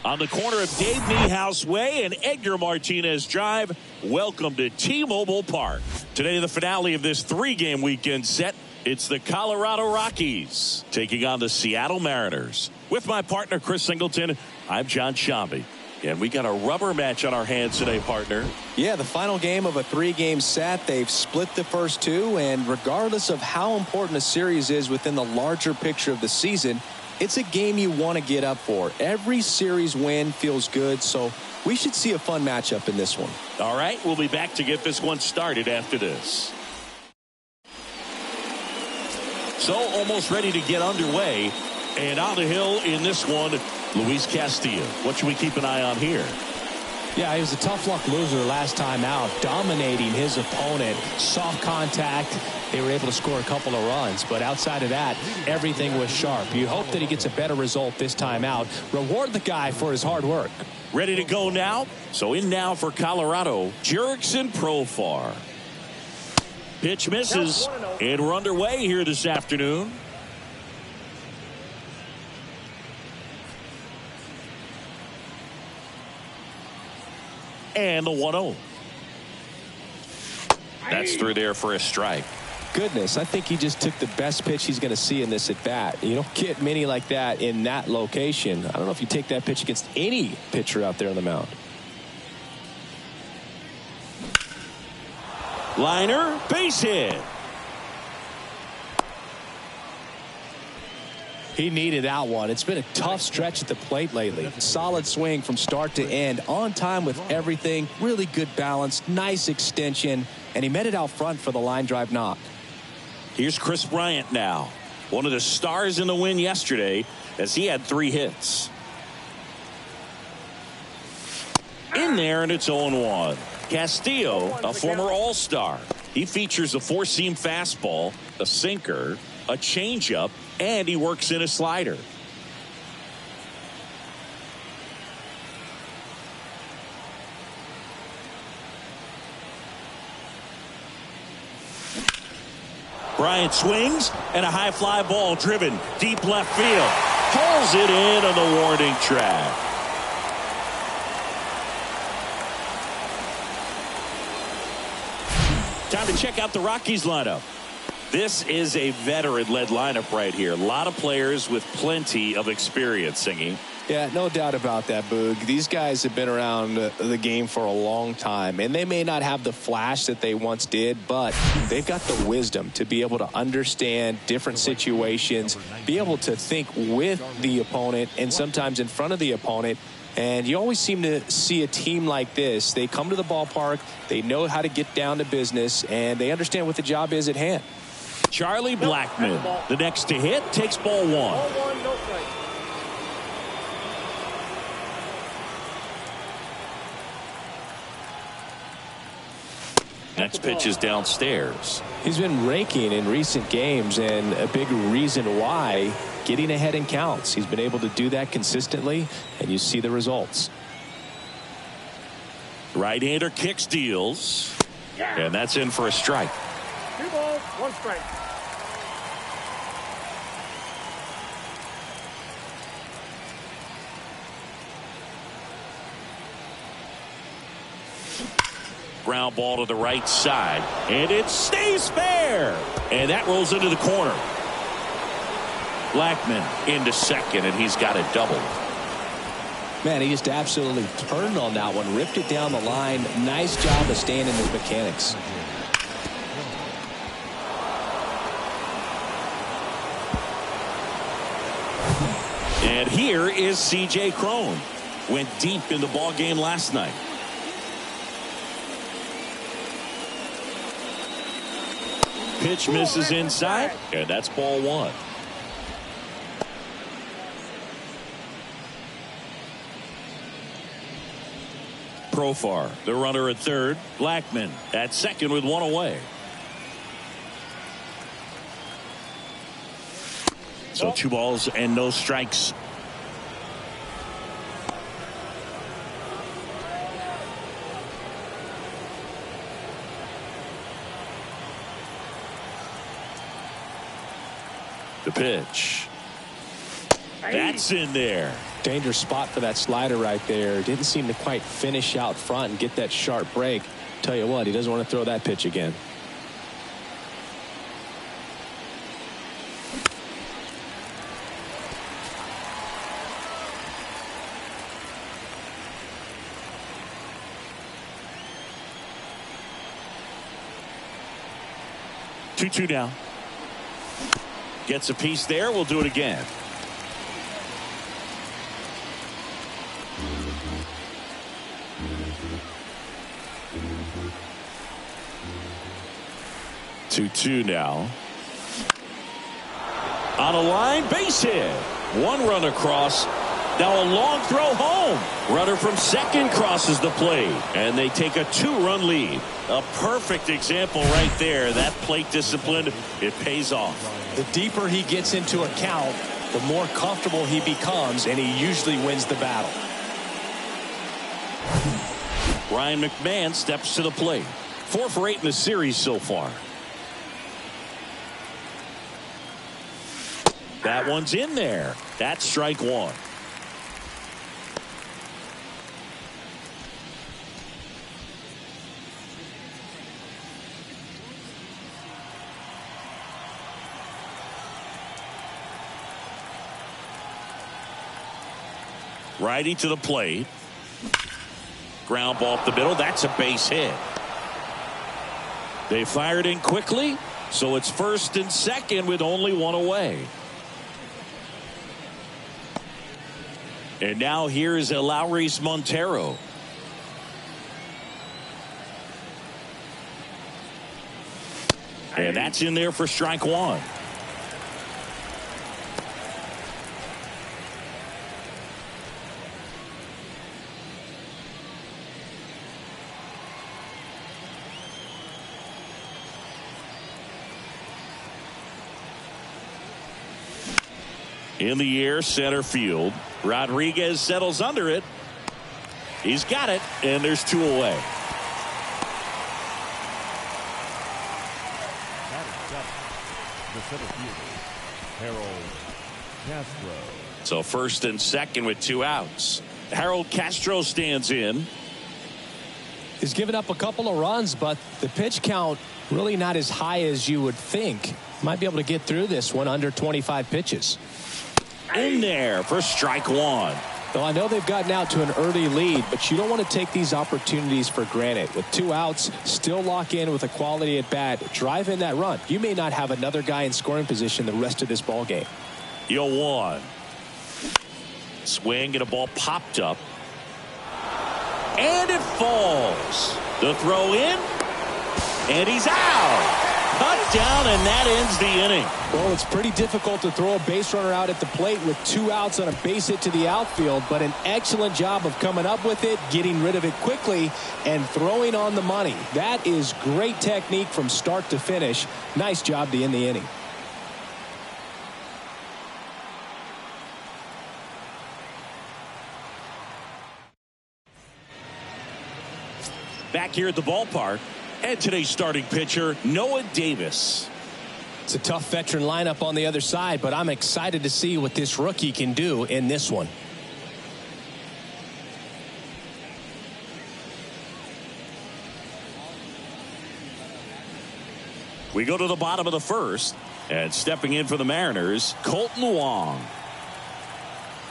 On the corner of Dave Niehaus Way and Edgar Martinez Drive, welcome to T-Mobile Park. Today, the finale of this three-game weekend set. It's the Colorado Rockies taking on the Seattle Mariners. With my partner, Chris Singleton, I'm John Shambi. And we got a rubber match on our hands today, partner. Yeah, the final game of a three-game set. They've split the first two, and regardless of how important a series is within the larger picture of the season, it's a game you want to get up for. Every series win feels good, so we should see a fun matchup in this one. All right, we'll be back to get this one started after this. So almost ready to get underway. And on the hill in this one, Luis Castillo. What should we keep an eye on here? Yeah, he was a tough luck loser last time out, dominating his opponent. Soft contact. They were able to score a couple of runs, but outside of that, everything was sharp. You hope that he gets a better result this time out. Reward the guy for his hard work. Ready to go now? So in now for Colorado, Jurickson Profar. Pitch misses, and we're underway here this afternoon. And the 1-0. That's through there for a strike. Goodness, I think he just took the best pitch he's going to see in this at bat. You don't get many like that in that location. I don't know if you take that pitch against any pitcher out there on the mound. Liner, base hit. He needed that one. It's been a tough stretch at the plate lately. Solid swing from start to end, on time with everything, really good balance, nice extension, and he met it out front for the line drive knock. Here's Chris Bryant now, one of the stars in the win yesterday as he had 3 hits. In there, and it's 0-1. Castillo, a former All-Star. He features a 4-seam fastball, a sinker, a changeup, and he works in a slider. Bryant swings, and a high fly ball driven deep left field. Pulls it in on the warning track. Time to check out the Rockies lineup. This is a veteran-led lineup right here. A lot of players with plenty of experience, Singy. Yeah, no doubt about that, Boog. These guys have been around the game for a long time, and they may not have the flash that they once did, but they've got the wisdom to be able to understand different situations, be able to think with the opponent and sometimes in front of the opponent. And you always seem to see a team like this. They come to the ballpark, they know how to get down to business, and they understand what the job is at hand. Charlie Blackmon, the next to hit, takes ball one. Ball one, no strike. Next pitch is downstairs. He's been raking in recent games, and a big reason why, getting ahead in counts. He's been able to do that consistently, and you see the results. Right-hander kicks, deals, and that's in for a strike. 2 balls, 1 strike. Ground ball to the right side, and it stays fair, and that rolls into the corner. Blackmon into second, and he's got it doubled. Man, he just absolutely turned on that one, ripped it down the line. Nice job of staying in his mechanics. And here is C.J. Cron. Went deep in the ball game last night. Pitch misses inside, and that's ball one. Profar, the runner at third. Blackmon at second with one away. So 2 balls and no strikes. The pitch. That's in there. Dangerous spot for that slider right there. Didn't seem to quite finish out front and get that sharp break. Tell you what, he doesn't want to throw that pitch again. Two now. Gets a piece there. We'll do it again. Two now. On a line, base hit. 1 run across. Now a long throw home. Runner from second crosses the plate, and they take a 2-run lead. A perfect example right there. That plate discipline, it pays off. The deeper he gets into a count, the more comfortable he becomes, and he usually wins the battle. Ryan McMahon steps to the plate. 4 for 8 in the series so far. That one's in there. That's strike 1. Righty to the plate. Ground ball up the middle. That's a base hit. They fired in quickly, so it's first and second with only 1 away. And now here's Eleuris Montero. And that's in there for strike 1. In the air, center field. Rodriguez settles under it. He's got it, and there's 2 away. The center fielder, Harold Castro. So first and second with 2 outs. Harold Castro stands in. He's given up a couple of runs, but the pitch count really not as high as you would think. Might be able to get through this one under 25 pitches. In there for strike 1. Well, I know they've gotten out to an early lead, but you don't want to take these opportunities for granted. With 2 outs, still lock in with a quality at bat. Drive in that run. You may not have another guy in scoring position the rest of this ball game. 0-1. Swing and a ball popped up. And it falls. The throw in. And he's out. Cut down, and that ends the inning. Well, it's pretty difficult to throw a base runner out at the plate with 2 outs on a base hit to the outfield, but an excellent job of coming up with it, getting rid of it quickly, and throwing on the money. That is great technique from start to finish. Nice job to end the inning. Back here at the ballpark, and today's starting pitcher, Noah Davis. It's a tough veteran lineup on the other side, but I'm excited to see what this rookie can do in this one. We go to the bottom of the first, and stepping in for the Mariners, Colton Wong.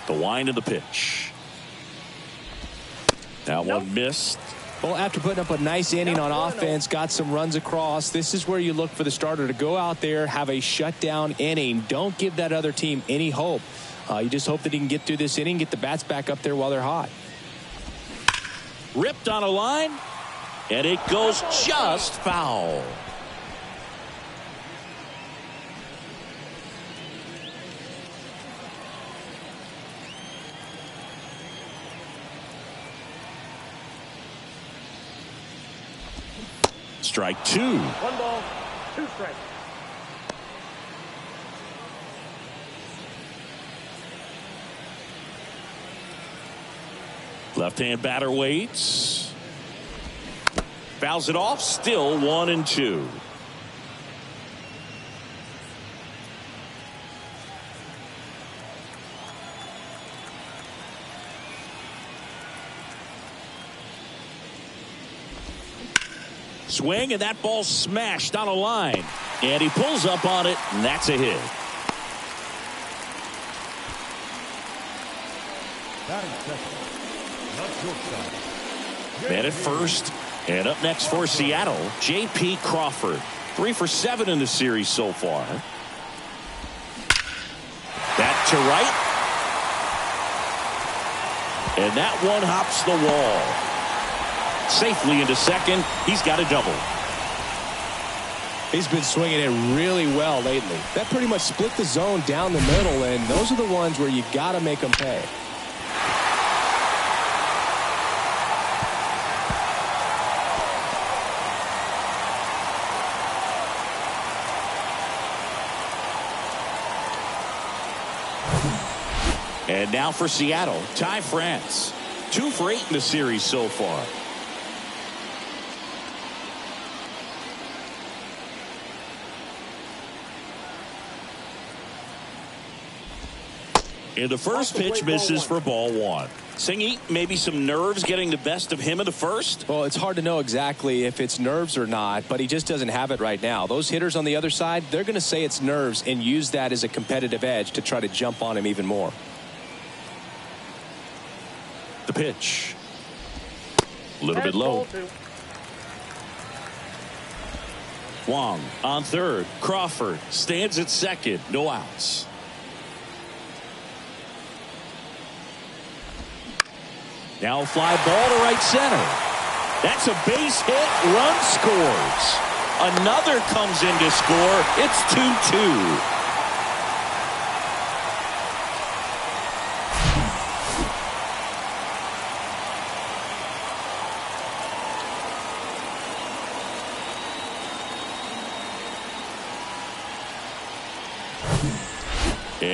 The wind of the pitch. That one missed. Well, after putting up a nice inning on offense, got some runs across, this is where you look for the starter to go out there, have a shutdown inning. Don't give that other team any hope. You just hope that he can get through this inning, get the bats back up there while they're hot. Ripped on a line, and it goes just foul. Strike 2. 1 ball, 2 strikes. Left-hand batter waits. Fouls it off. Still 1-2. Swing, and that ball smashed on a line. And he pulls up on it, and that's a hit. Man at first, and up next for Seattle, J.P. Crawford. 3 for 7 in the series so far. That to right. And that one hops the wall. Safely into second. He's got a double. He's been swinging it really well lately. That pretty much split the zone down the middle, and those are the ones where you got to make them pay. And now for Seattle, Ty France. 2 for 8 in the series so far. And the first pitch misses for ball 1. Singy, maybe some nerves getting the best of him in the first? Well, it's hard to know exactly if it's nerves or not, but he just doesn't have it right now. Those hitters on the other side, they're going to say it's nerves and use that as a competitive edge to try to jump on him even more. The pitch. A little bit low. Wong on third. Crawford stands at second. No outs. Now fly ball to right center. That's a base hit. Run scores. Another comes in to score. It's 2-2.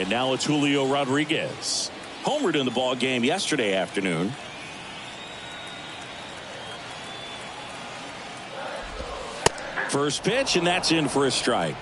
And now it's Julio Rodriguez. Homered in the ball game yesterday afternoon. First pitch, and that's in for a strike.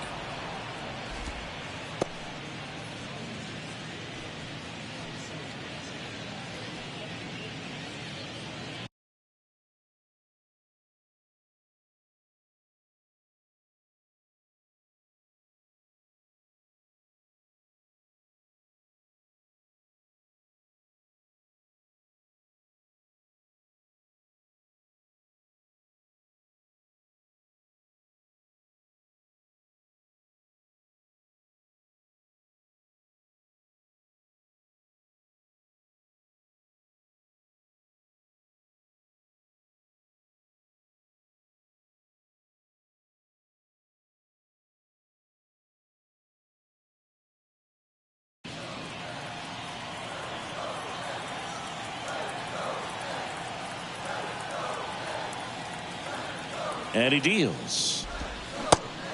And he deals.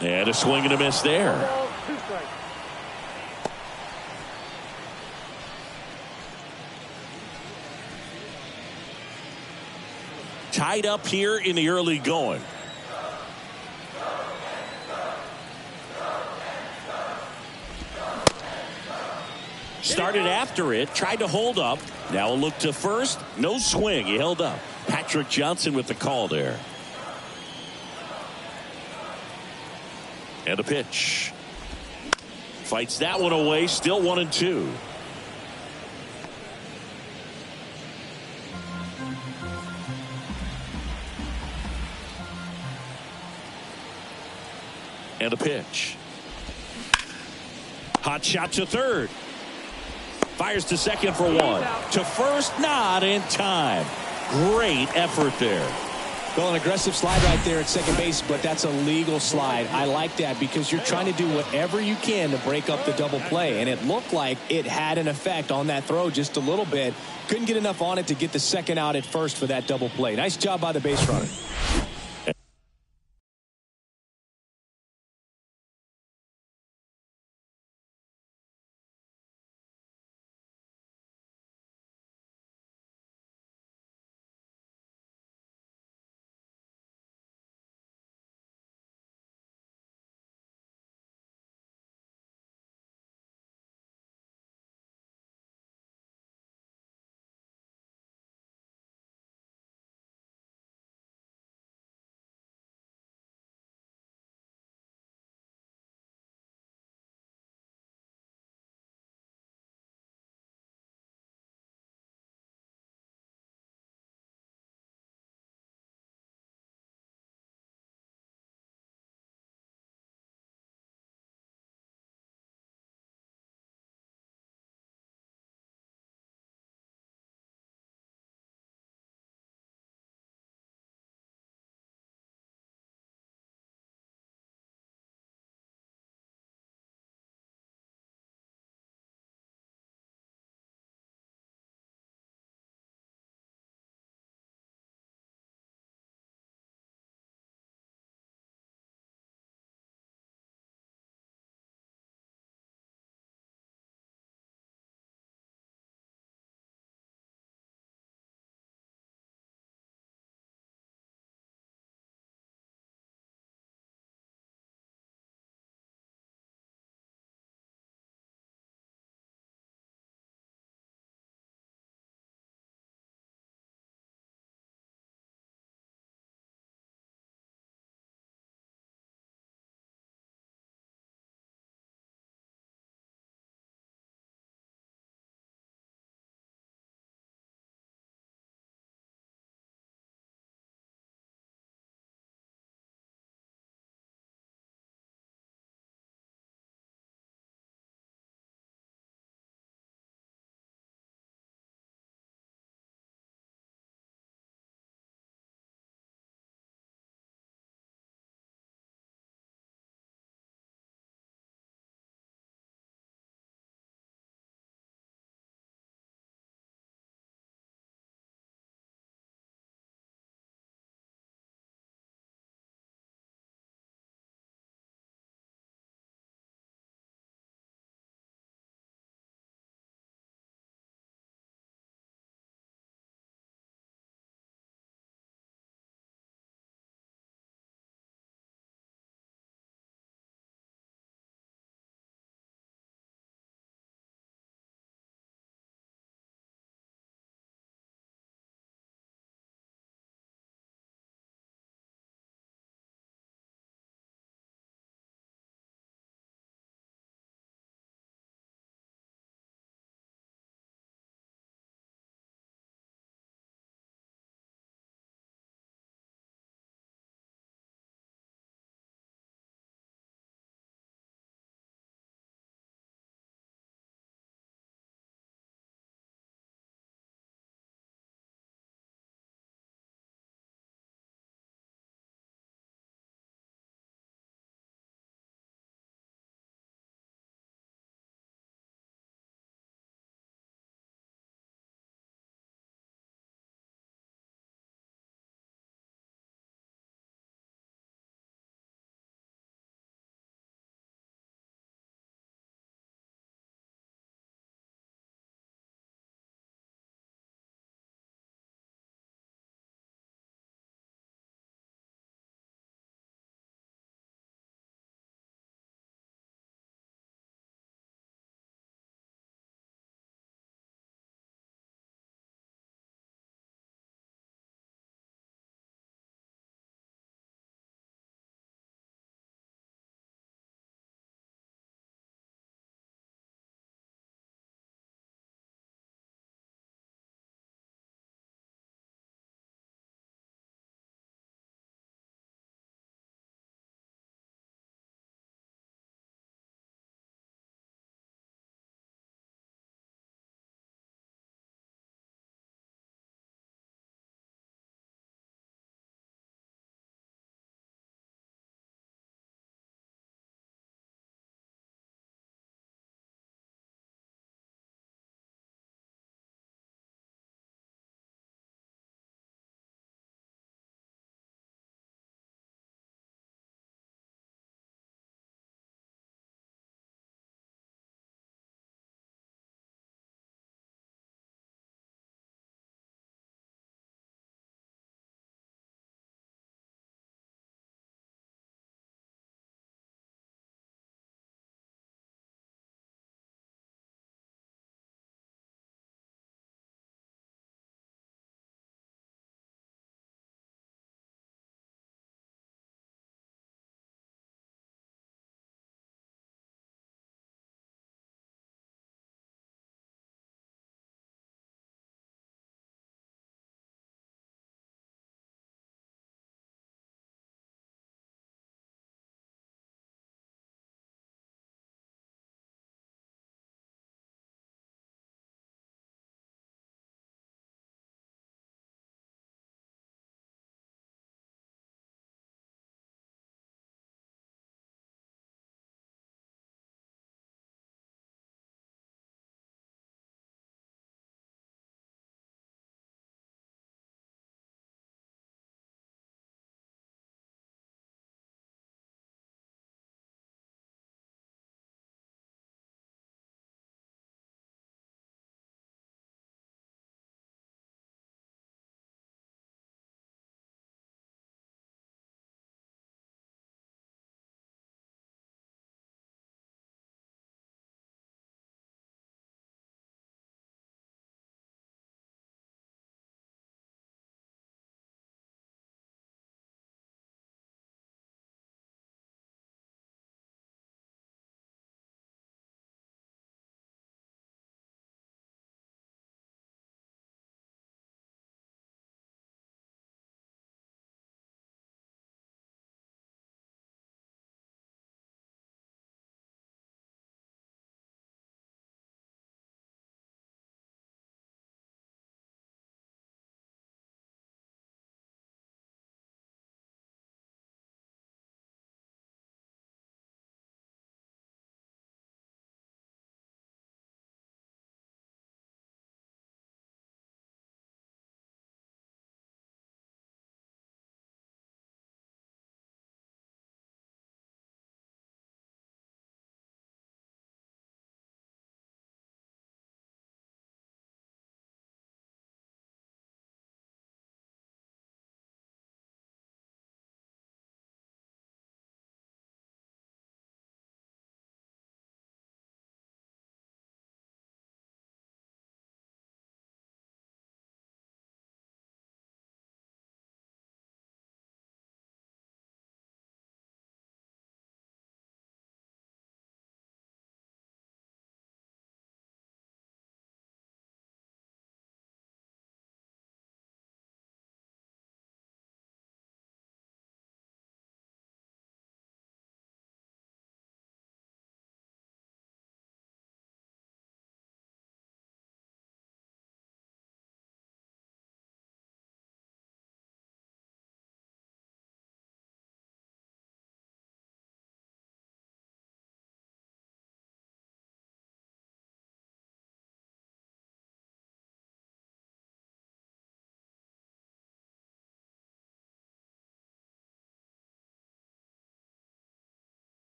And a swing and a miss there. Ball, 2 strikes. Tied up here in the early going. Started after it, tried to hold up. Now a look to first. No swing. He held up. Patrick Johnson with the call there. And a pitch. Fights that one away. Still 1-2. And a pitch. Hot shot to third. Fires to second for 1. To first, not in time. Great effort there. Well, an aggressive slide right there at second base, but that's a legal slide. I like that because you're trying to do whatever you can to break up the double play, and it looked like it had an effect on that throw just a little bit. Couldn't get enough on it to get the second out at first for that double play. Nice job by the base runner.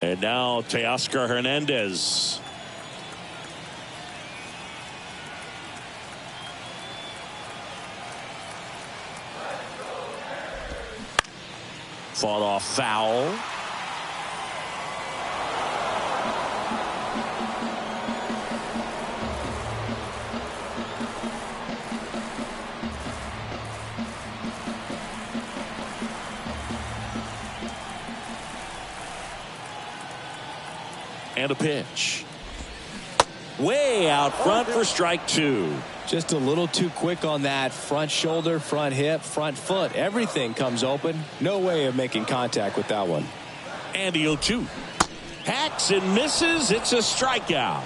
And now Teoscar Hernandez. Fought off foul. And a pitch. Way out front for strike two. Just a little too quick on that. Front shoulder, front hip, front foot. Everything comes open. No way of making contact with that one. And the 0-2. Hacks and misses. It's a strikeout.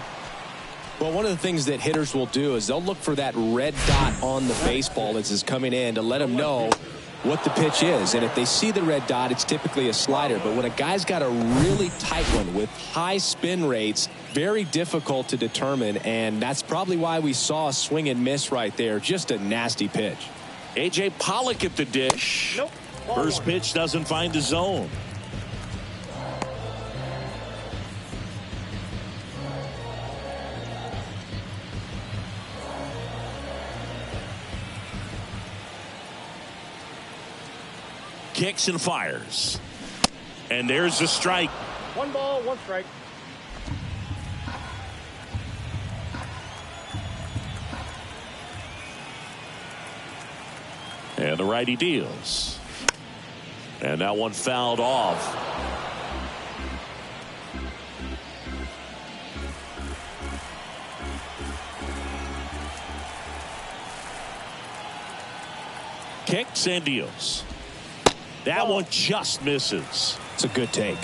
Well, one of the things that hitters will do is they'll look for that red dot on the baseball as it's coming in to let them know what the pitch is. And if they see the red dot, it's typically a slider. But when a guy's got a really tight one with high spin rates, very difficult to determine. And that's probably why we saw a swing and miss right there. Just a nasty pitch. A.J. Pollock at the dish. Nope. First pitch doesn't find the zone. Kicks and fires. And there's the strike. 1 ball, 1 strike. And the righty deals. And that one fouled off. Kicks and deals. That one just misses. It's a good take.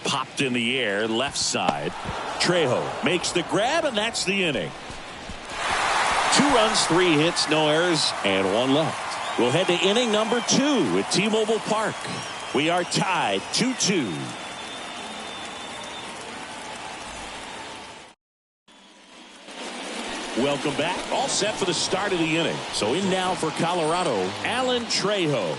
Popped in the air, left side. Trejo makes the grab, and that's the inning. 2 runs, 3 hits, no errors, and 1 left. We'll head to inning number 2 at T-Mobile Park. We are tied 2-2. Welcome back. All set for the start of the inning. So in now for Colorado, Alan Trejo.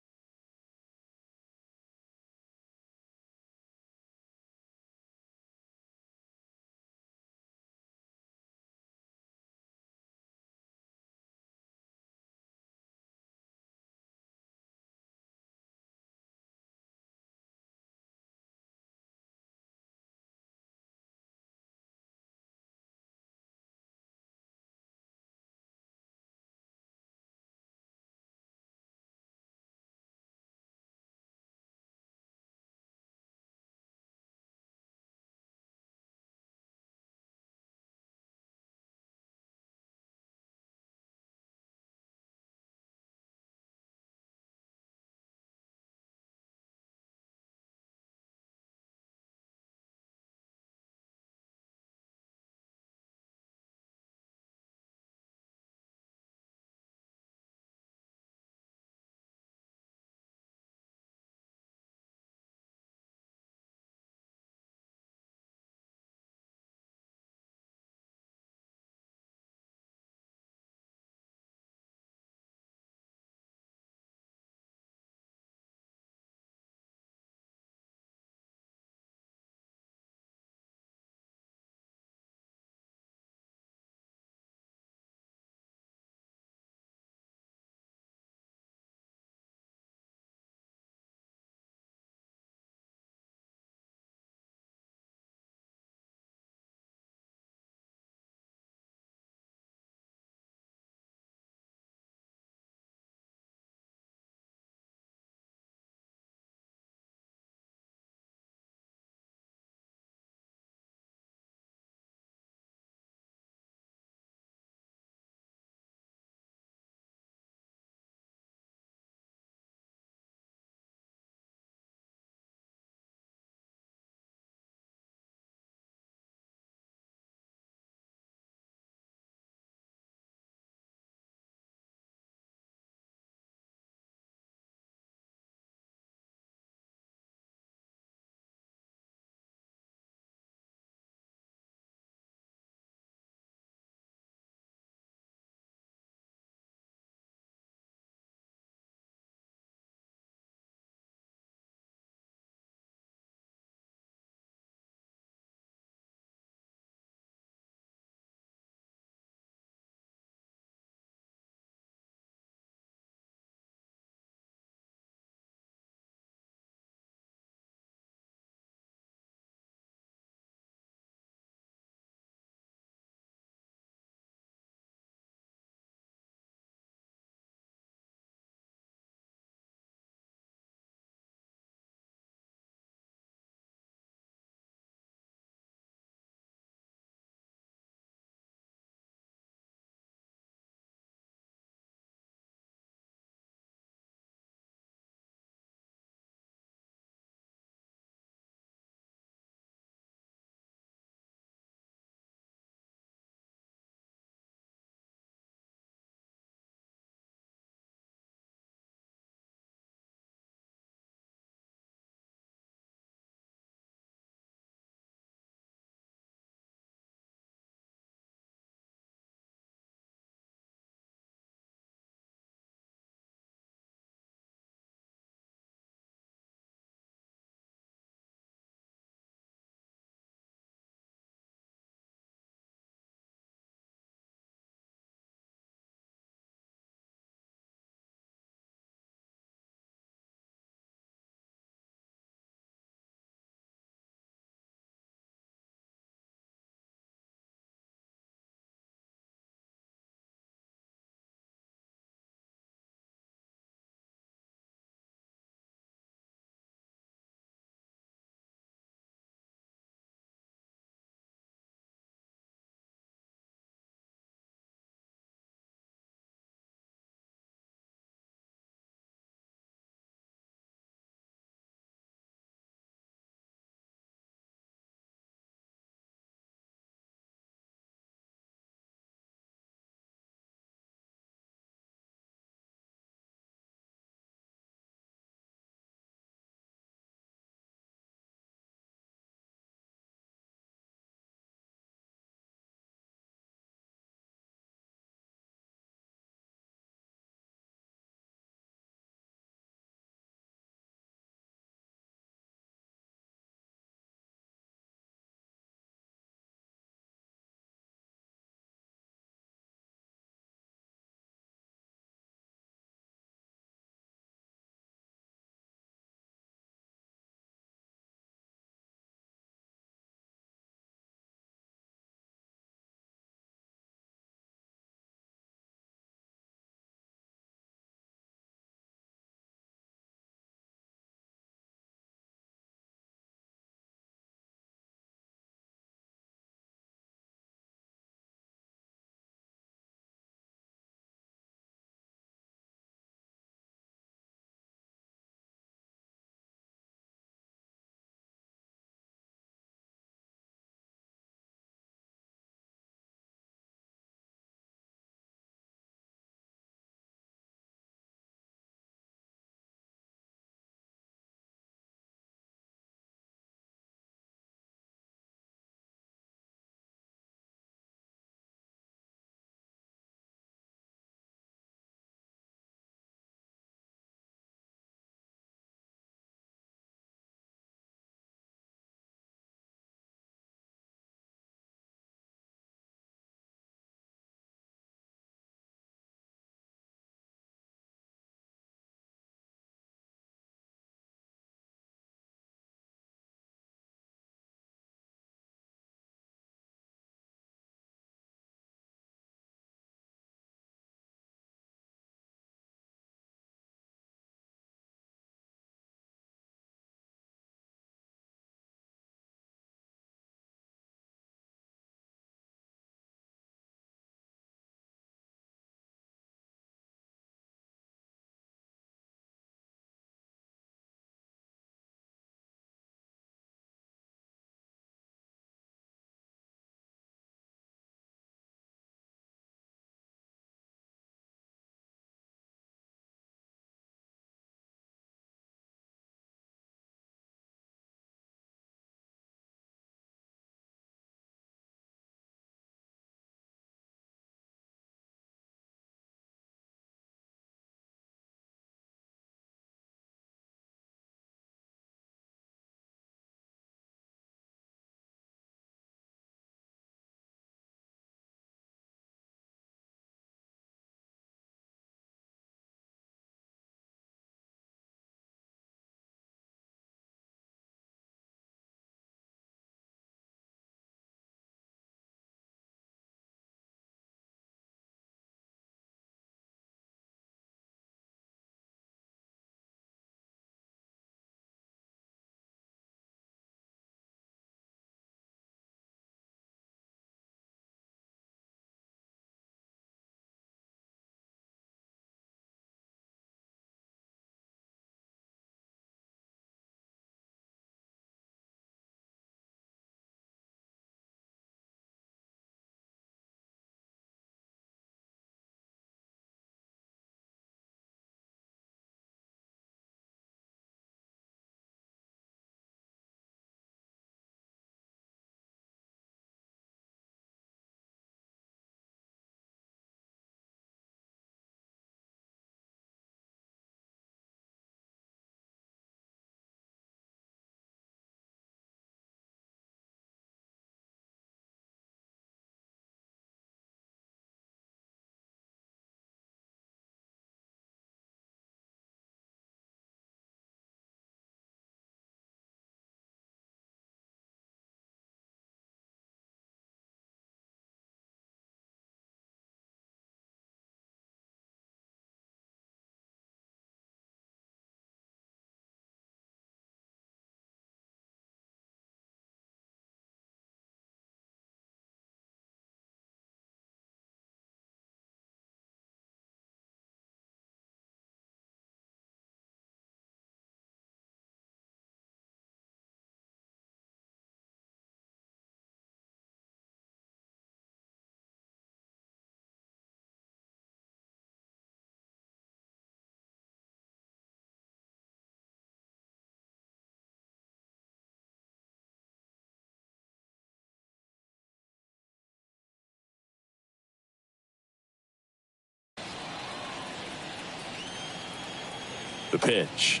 The pitch.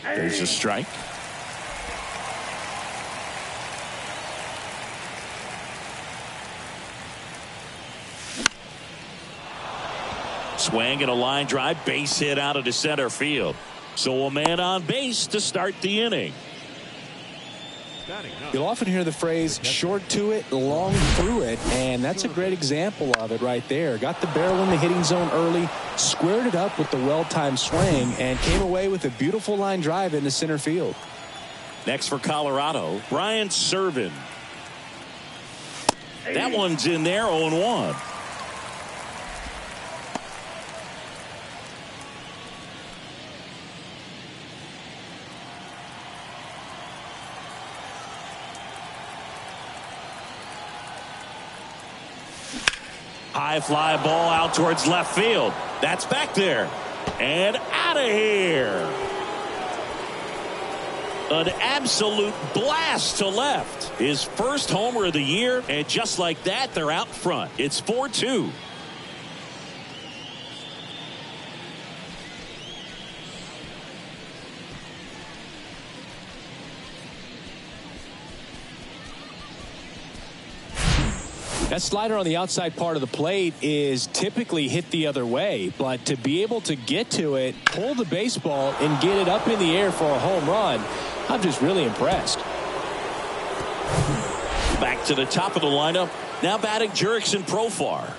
There's a strike. Swing and a line drive, base hit out of the center field. So a man on base to start the inning. You'll often hear the phrase short to it, long through it, and that's a great example of it right there. Got the barrel in the hitting zone early, squared it up with the well-timed swing, and came away with a beautiful line drive into center field. Next for Colorado, Brian Servin. That one's in there, 0-1. High fly ball out towards left field. That's back there. And out of here. An absolute blast to left. His first homer of the year, and just like that, they're out front. It's 4-2. That slider on the outside part of the plate is typically hit the other way, but to be able to get to it, pull the baseball, and get it up in the air for a home run, I'm just really impressed. Back to the top of the lineup. Now batting Jurickson Profar.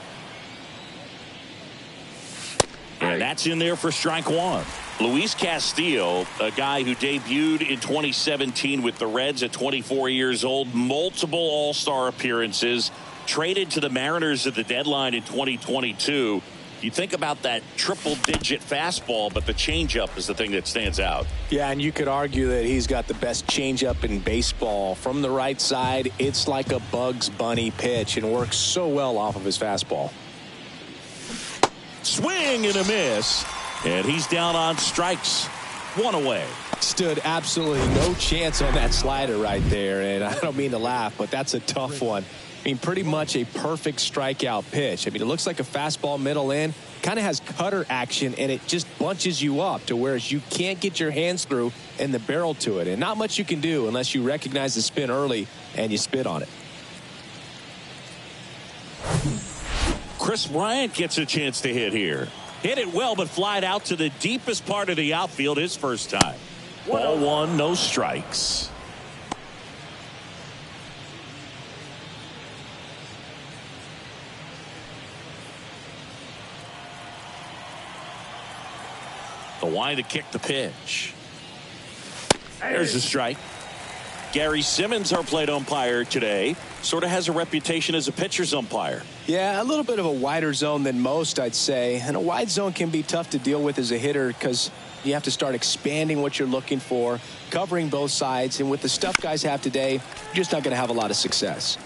And that's in there for strike one. Luis Castillo, a guy who debuted in 2017 with the Reds at 24 years old, multiple All-Star appearances, traded to the Mariners at the deadline in 2022. You think about that triple-digit fastball, but the changeup is the thing that stands out. Yeah, and you could argue that he's got the best changeup in baseball. From the right side, it's like a Bugs Bunny pitch and works so well off of his fastball. Swing and a miss, and he's down on strikes. One away. Stood absolutely no chance on that slider right there, and I don't mean to laugh, but that's a tough one. I mean, pretty much a perfect strikeout pitch. I mean, it looks like a fastball middle in, kind of has cutter action, and it just bunches you up to where you can't get your hands through and the barrel to it. And not much you can do unless you recognize the spin early and you spit on it. Chris Bryant gets a chance to hit here. Hit it well, but flied out to the deepest part of the outfield his first time. Ball one, no strikes. The line to kick the pitch. There's a strike. Gary Simmons, our plate umpire today, sort of has a reputation as a pitcher's umpire. Yeah, a little bit of a wider zone than most, I'd say. And a wide zone can be tough to deal with as a hitter because you have to start expanding what you're looking for, covering both sides. And with the stuff guys have today, you're just not going to have a lot of success.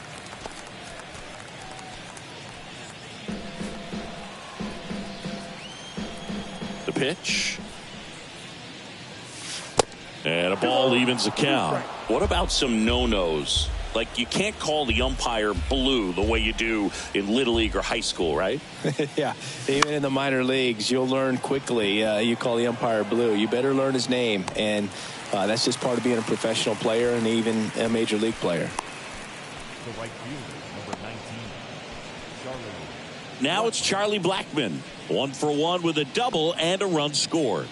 The pitch. And a ball evens the count. What about some no-nos? Like, you can't call the umpire blue the way you do in Little League or high school, right? Yeah, even in the minor leagues, you'll learn quickly. You call the umpire blue. You better learn his name. And that's just part of being a professional player and even a major league player. The right fielder, number 19, Charlie. Now it's Charlie Blackmon. 1 for 1 with a double and a run scored.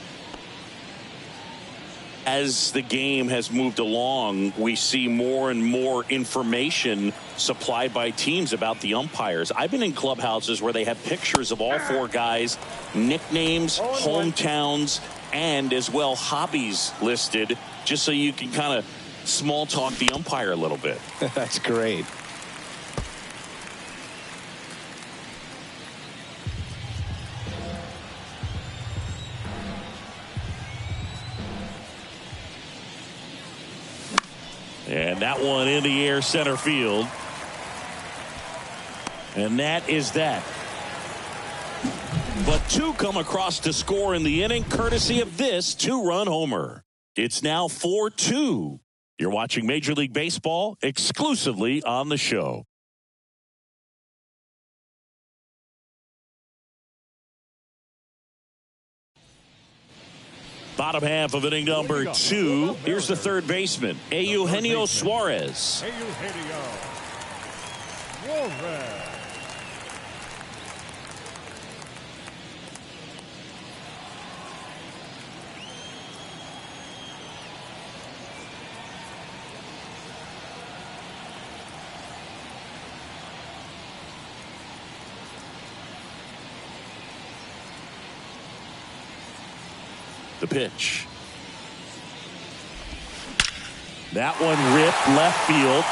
As the game has moved along, we see more and more information supplied by teams about the umpires. I've been in clubhouses where they have pictures of all four guys, nicknames, hometowns, and as well hobbies listed, just so you can kind of small talk the umpire a little bit. That's great. And that one in the air center field. And that is that. But two come across to score in the inning, courtesy of this two-run homer. It's now 4-2. You're watching Major League Baseball exclusively on the show. Bottom half of inning number 2. Here's the third baseman, Eugenio Suarez. Eugenio Suarez. The pitch. That one ripped left field.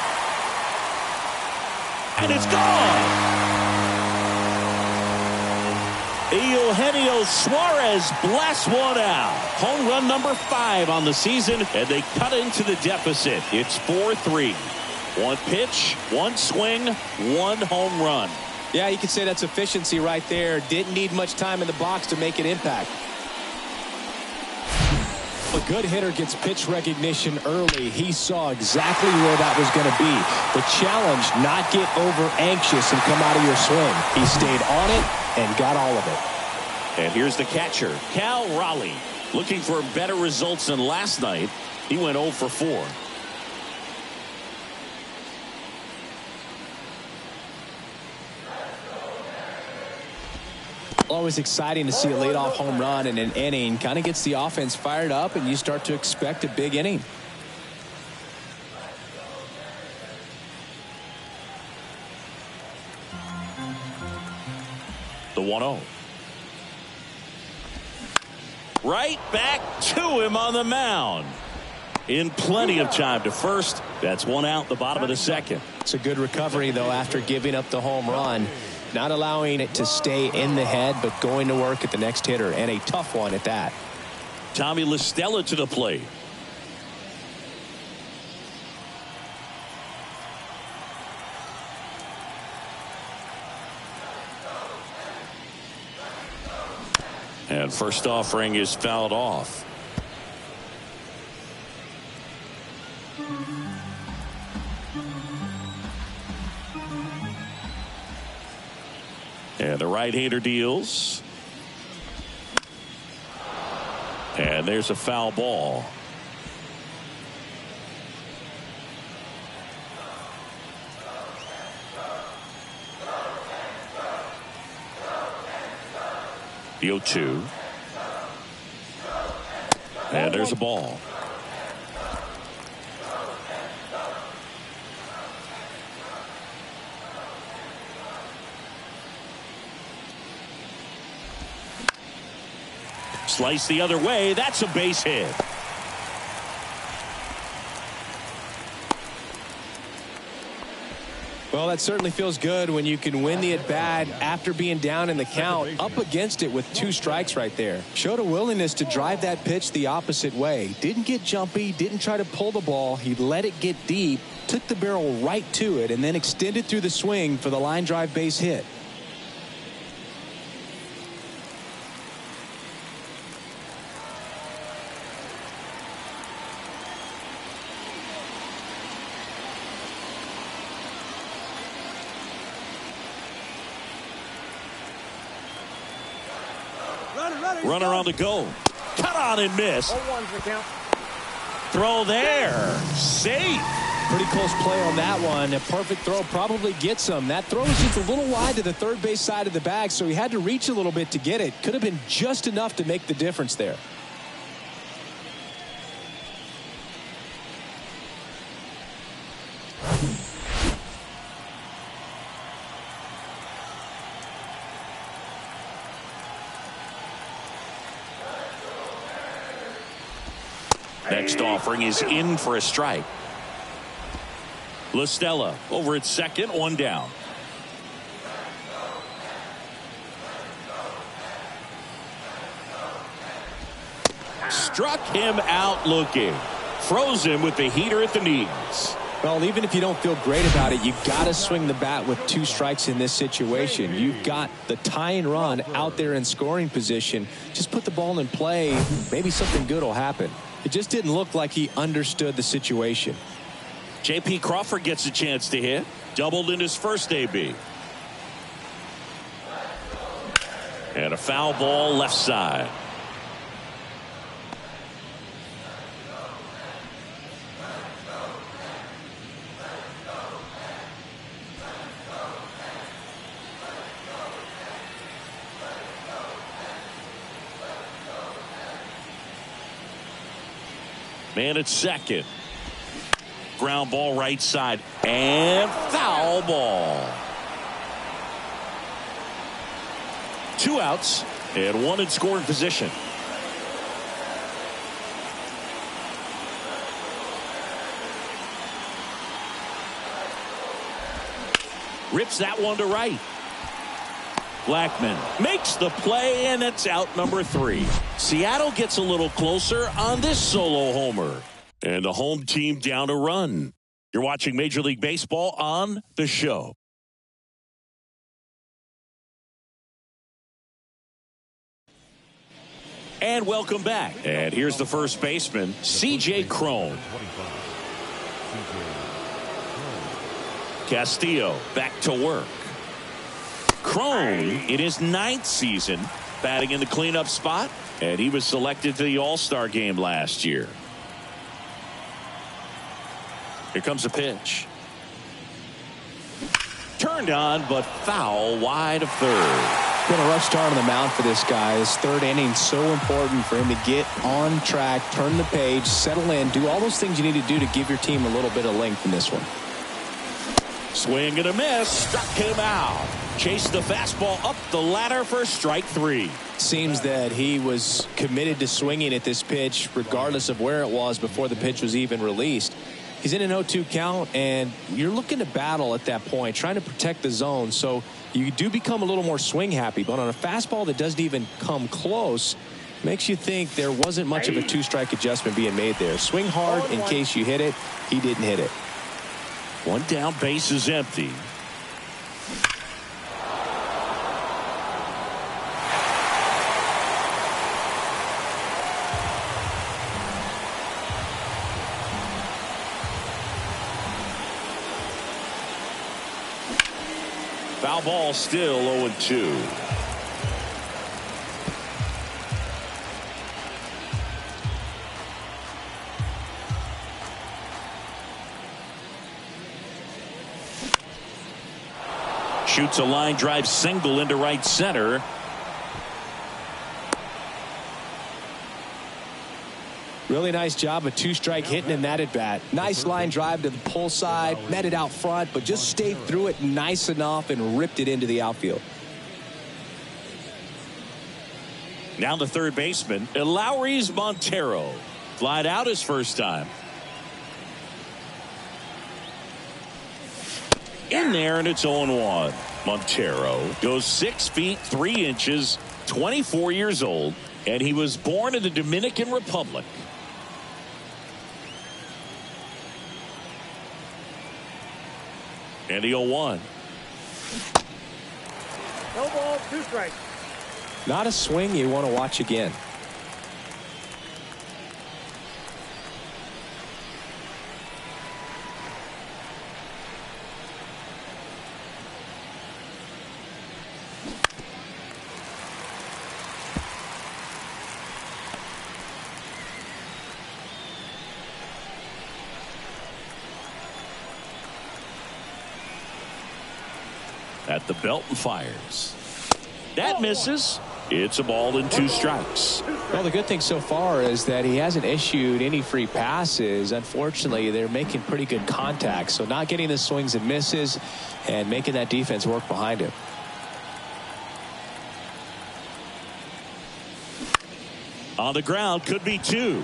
And it's gone. Eugenio Suarez blasts one out. Home run number 5 on the season, and they cut into the deficit. It's 4-3. One pitch, one swing, one home run. Yeah, you could say that's efficiency right there. Didn't need much time in the box to make an impact. A good hitter gets pitch recognition early. He saw exactly where that was going to be. The challenge, not get over anxious and come out of your swing. He stayed on it and got all of it. And here's the catcher, Cal Raleigh. Looking for better results than last night. He went 0 for 4. Always exciting to see a leadoff home run in an inning. Kind of gets the offense fired up, and you start to expect a big inning. The 1-0. Right back to him on the mound. In plenty of time to first. That's one out, the bottom of the second. It's a good recovery, though, after giving up the home run. Not allowing it to stay in the head, but going to work at the next hitter, and a tough one at that. Tommy La Stella to the plate. And first offering is fouled off. And the right-hander deals. And there's a foul ball. The 0-2. And there's a ball. Slice the other way. That's a base hit. Well, that certainly feels good when you can win the at-bat after being down in the count, up against it with 2 strikes right there. Showed a willingness to drive that pitch the opposite way. Didn't get jumpy, didn't try to pull the ball. He let it get deep, took the barrel right to it, and then extended through the swing for the line drive base hit. Runner on the go. Cut on and miss. 0-1's the count. Throw there. Safe. Pretty close play on that one. A perfect throw probably gets him. That throw was just a little wide to the third base side of the bag, so he had to reach a little bit to get it. Could have been just enough to make the difference there. Next offering is in for a strike. La Stella over at second, 1 down. Struck him out looking. Froze him with the heater at the knees. Well, even if you don't feel great about it, you got to swing the bat with 2 strikes in this situation. You've got the tying run out there in scoring position. Just put the ball in play. Maybe something good will happen. It just didn't look like he understood the situation. J.P. Crawford gets a chance to hit. Doubled in his first AB. And a foul ball left side. Man at second. Ground ball right side. And foul ball. 2 outs and 1 in scoring position. Rips that one to right. Blackman makes the play, and it's out number 3. Seattle gets a little closer on this solo homer. And the home team down a run. You're watching Major League Baseball on The Show. And welcome back. And here's the first baseman, C.J. Cron. Castillo back to work. Cron in his 9th season batting in the cleanup spot, and he was selected to the All-Star game last year. Here comes a pitch. Turned on, but foul wide of third. Been a rough start on the mound for this guy. His 3rd inning so important for him to get on track, turn the page, settle in, do all those things you need to do to give your team a little bit of length in this one. Swing and a miss. Struck him out. Chased the fastball up the ladder for strike 3. Seems that he was committed to swinging at this pitch regardless of where it was before the pitch was even released. He's in an 0-2 count, and you're looking to battle at that point, trying to protect the zone. So you do become a little more swing happy, but on a fastball that doesn't even come close, makes you think there wasn't much of a 2-strike adjustment being made there. Swing hard in case you hit it. He didn't hit it. 1 down, base is empty. Foul ball, still 0-2. Shoots a line drive single into right center. Really nice job of 2-strike hitting in that at bat. Nice line drive to the pull side, met it out front, but just stayed through it nice enough and ripped it into the outfield. Now the third baseman, Lowry's Montero. Flied out his first time. In there, and it's 0-1. Montero goes 6 feet 3 inches, 24 years old, and he was born in the Dominican Republic. And the 0-1. No ball, 2 strikes. Not a swing you want to watch again. At the belt and fires. That misses. It's a ball and 2 strikes. Well, the good thing so far is that he hasn't issued any free passes. Unfortunately, they're making pretty good contact. So not getting the swings and misses and making that defense work behind him. On the ground, could be 2.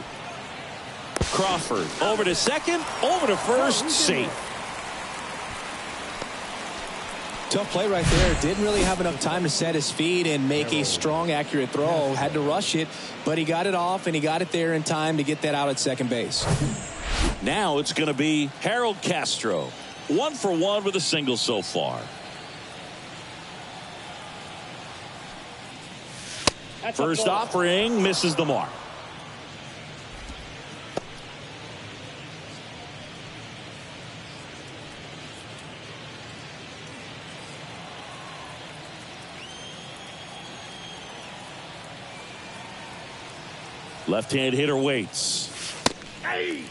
Crawford over to second, over to first, safe. Tough play right there. Didn't really have enough time to set his feet and make a strong, accurate throw. Had to rush it, but he got it off, and he got it there in time to get that out at second base. Now it's going to be Harold Castro. 1 for 1 with a single so far. First offering misses the mark. Left-hand hitter waits. Hey.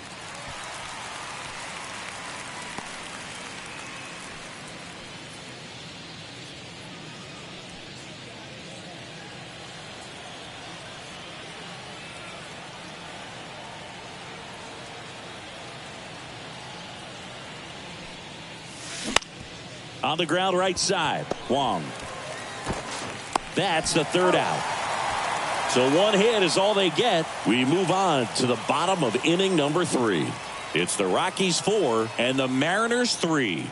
On the ground right side. Wong. That's the third out. So one hit is all they get. We move on to the bottom of inning number 3. It's the Rockies 4 and the Mariners 3.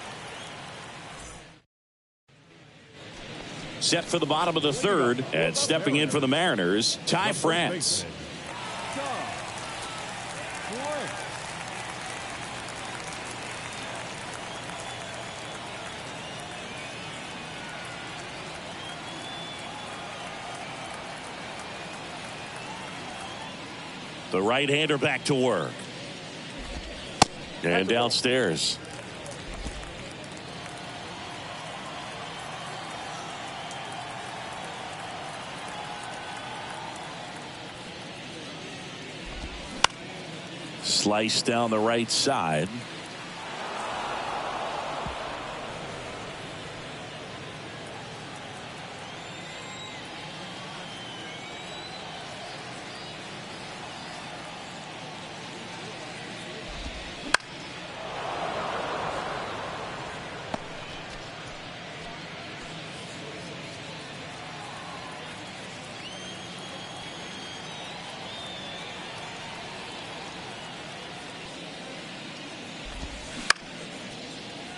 Set for the bottom of the third, and stepping in for the Mariners, Ty France. The right-hander back to work. And downstairs. Slice down the right side.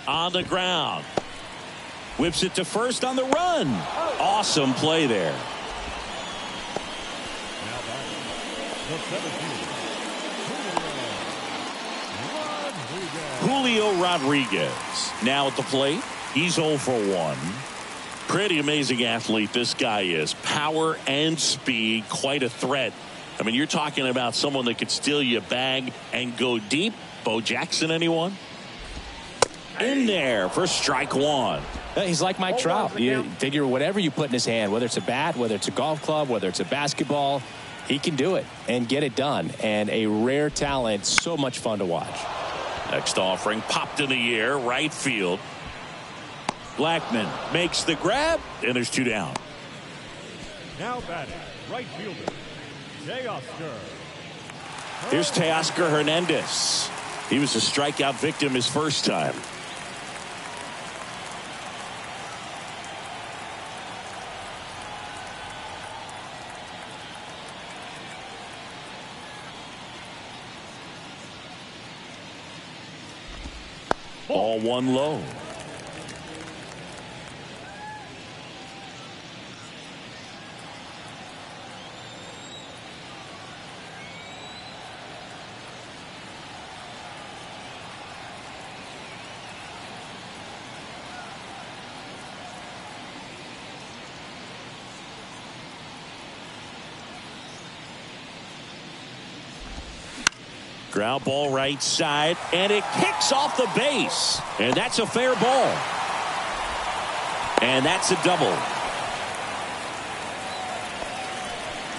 On the ground. Whips it to first on the run. Awesome play there. Julio Rodriguez now at the plate. He's 0 for 1. Pretty amazing athlete this guy is. Power and speed. Quite a threat. I mean, you're talking about someone that could steal you a bag and go deep. Bo Jackson, anyone? In there for strike 1. He's like Mike Trout. You figure whatever you put in his hand, whether it's a bat, whether it's a golf club, whether it's a basketball, he can do it and get it done. And a rare talent, so much fun to watch. Next offering popped in the air, right field. Blackman makes the grab, and there's 2 down. Now batting, right fielder, Teoscar. Here's Teoscar Hernandez. He was a strikeout victim his first time. Ball 1 low. Ground ball right side, and it kicks off the base. And that's a fair ball. And that's a double.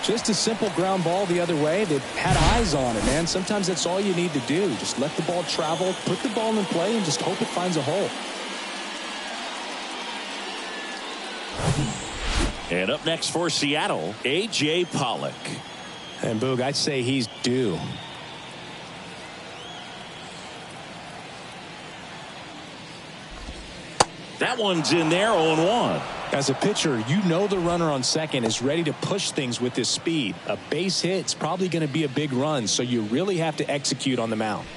Just a simple ground ball the other way. They had eyes on it, man. Sometimes that's all you need to do. Just let the ball travel, put the ball in play, and just hope it finds a hole. And up next for Seattle, A.J. Pollock. And Boog, I'd say he's due. That one's in there, 0-1. As a pitcher, you know the runner on second is ready to push things with his speed. A base hit's probably going to be a big run, so you really have to execute on the mound.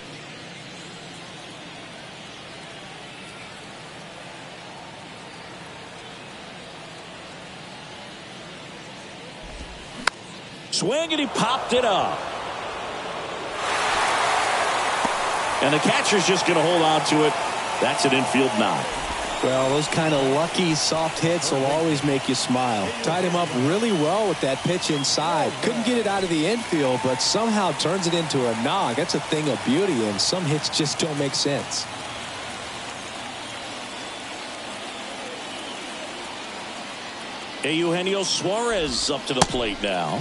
Swing, and he popped it up. And the catcher's just going to hold on to it. That's an infield knock. Well, those kind of lucky soft hits will always make you smile. Tied him up really well with that pitch inside. Couldn't get it out of the infield, but somehow turns it into a knock. That's a thing of beauty, and some hits just don't make sense. Eugenio Suarez up to the plate now.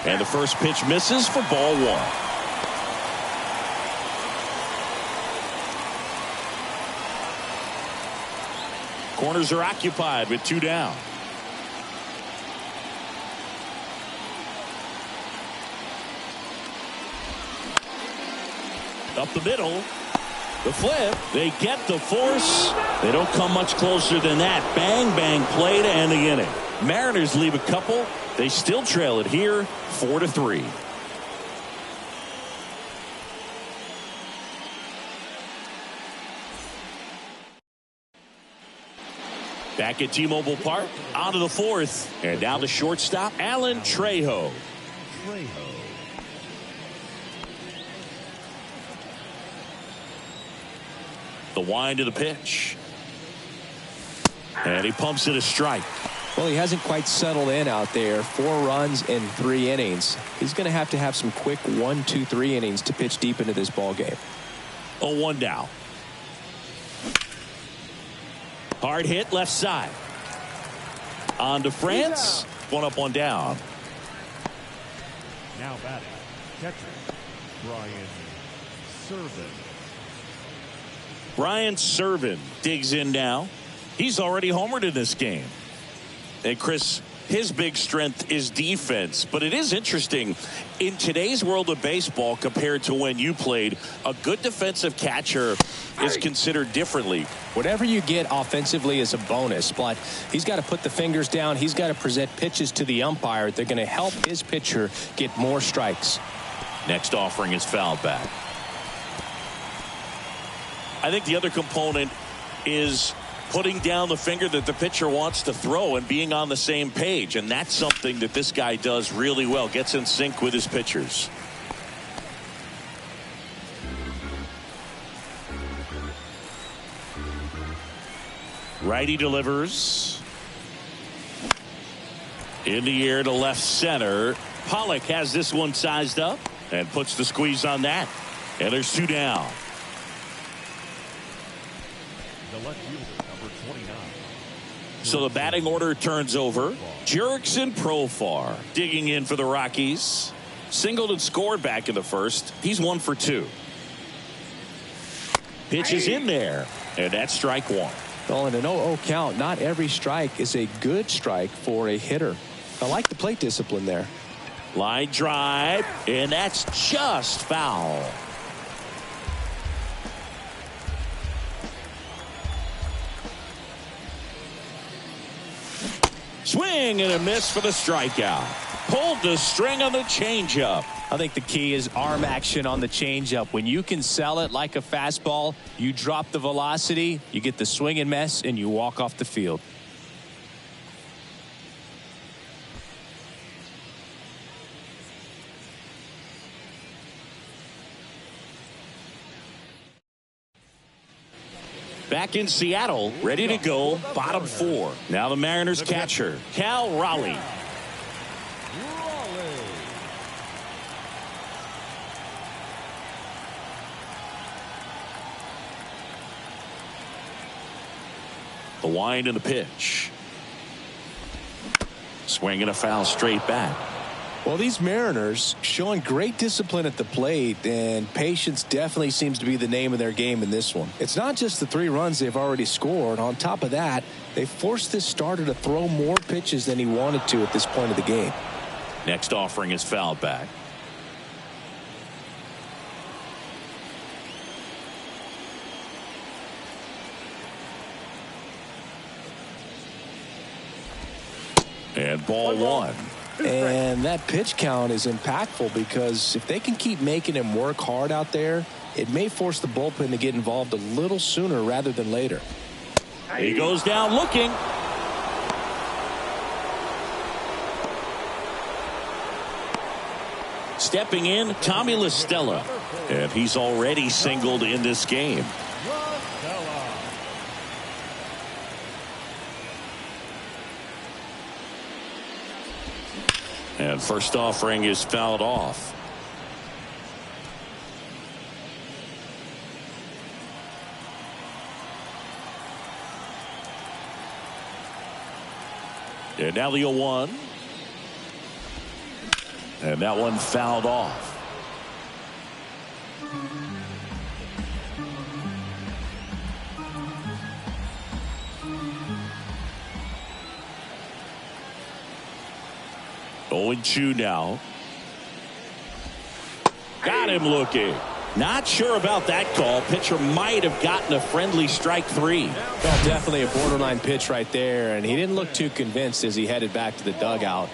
And the first pitch misses for ball 1. Corners are occupied with 2 down. Up the middle. The flip. They get the force. They don't come much closer than that. Bang, bang play to end the inning. Mariners leave a couple. They still trail it here 4-3. Back at T-Mobile Park, on to the fourth. And now the shortstop, Alan Trejo. The wind of the pitch. And he pumps it a strike. Well, he hasn't quite settled in out there. 4 runs in 3 innings. He's going to have some quick 1, 2, 3 innings to pitch deep into this ball game. 0-1 down. Hard hit left side. On to France. 1 up, 1 down. Now batting, catcher, Brian Serven. Brian Serven digs in now. He's already homered in this game. And Chris, his big strength is defense. But it is interesting, in today's world of baseball compared to when you played, a good defensive catcher is considered differently. Whatever you get offensively is a bonus, but he's got to put the fingers down. He's got to present pitches to the umpire. They're going to help his pitcher get more strikes. Next offering is fouled back. I think the other component is putting down the finger that the pitcher wants to throw and being on the same page. And that's something that this guy does really well. Gets in sync with his pitchers. Righty delivers. In the air to left center. Pollock has this one sized up and puts the squeeze on that. And there's 2 down. The left fielder, number 29. So the batting order turns over. Jurickson Profar digging in for the Rockies. Singled and scored back in the first. He's 1 for 2. Pitch is in there. And that's strike 1. Well, in an 0-0 count, not every strike is a good strike for a hitter. I like the plate discipline there. Line drive. And that's just foul. Swing and a miss for the strikeout. Pulled the string on the changeup. I think the key is arm action on the changeup. When you can sell it like a fastball, you drop the velocity, you get the swing and miss, and you walk off the field. Back in Seattle, ready to go, bottom 4. Now the Mariners catcher, Cal Raleigh. The wind and the pitch. Swing and a foul straight back. Well, these Mariners showing great discipline at the plate, and patience definitely seems to be the name of their game in this one. It's not just the 3 runs they've already scored. On top of that, they forced this starter to throw more pitches than he wanted to at this point of the game. Next offering is fouled back. And ball 1. And that pitch count is impactful because if they can keep making him work hard out there, it may force the bullpen to get involved a little sooner rather than later. He goes down looking. Stepping in, Tommy La Stella. And he's already singled in this game. And first offering is fouled off. And now the 0-1. And that one fouled off. Oh, 0-2 now. Got him looking. Not sure about that call. Pitcher might have gotten a friendly strike 3. Well, definitely a borderline pitch right there, and he didn't look too convinced as he headed back to the dugout.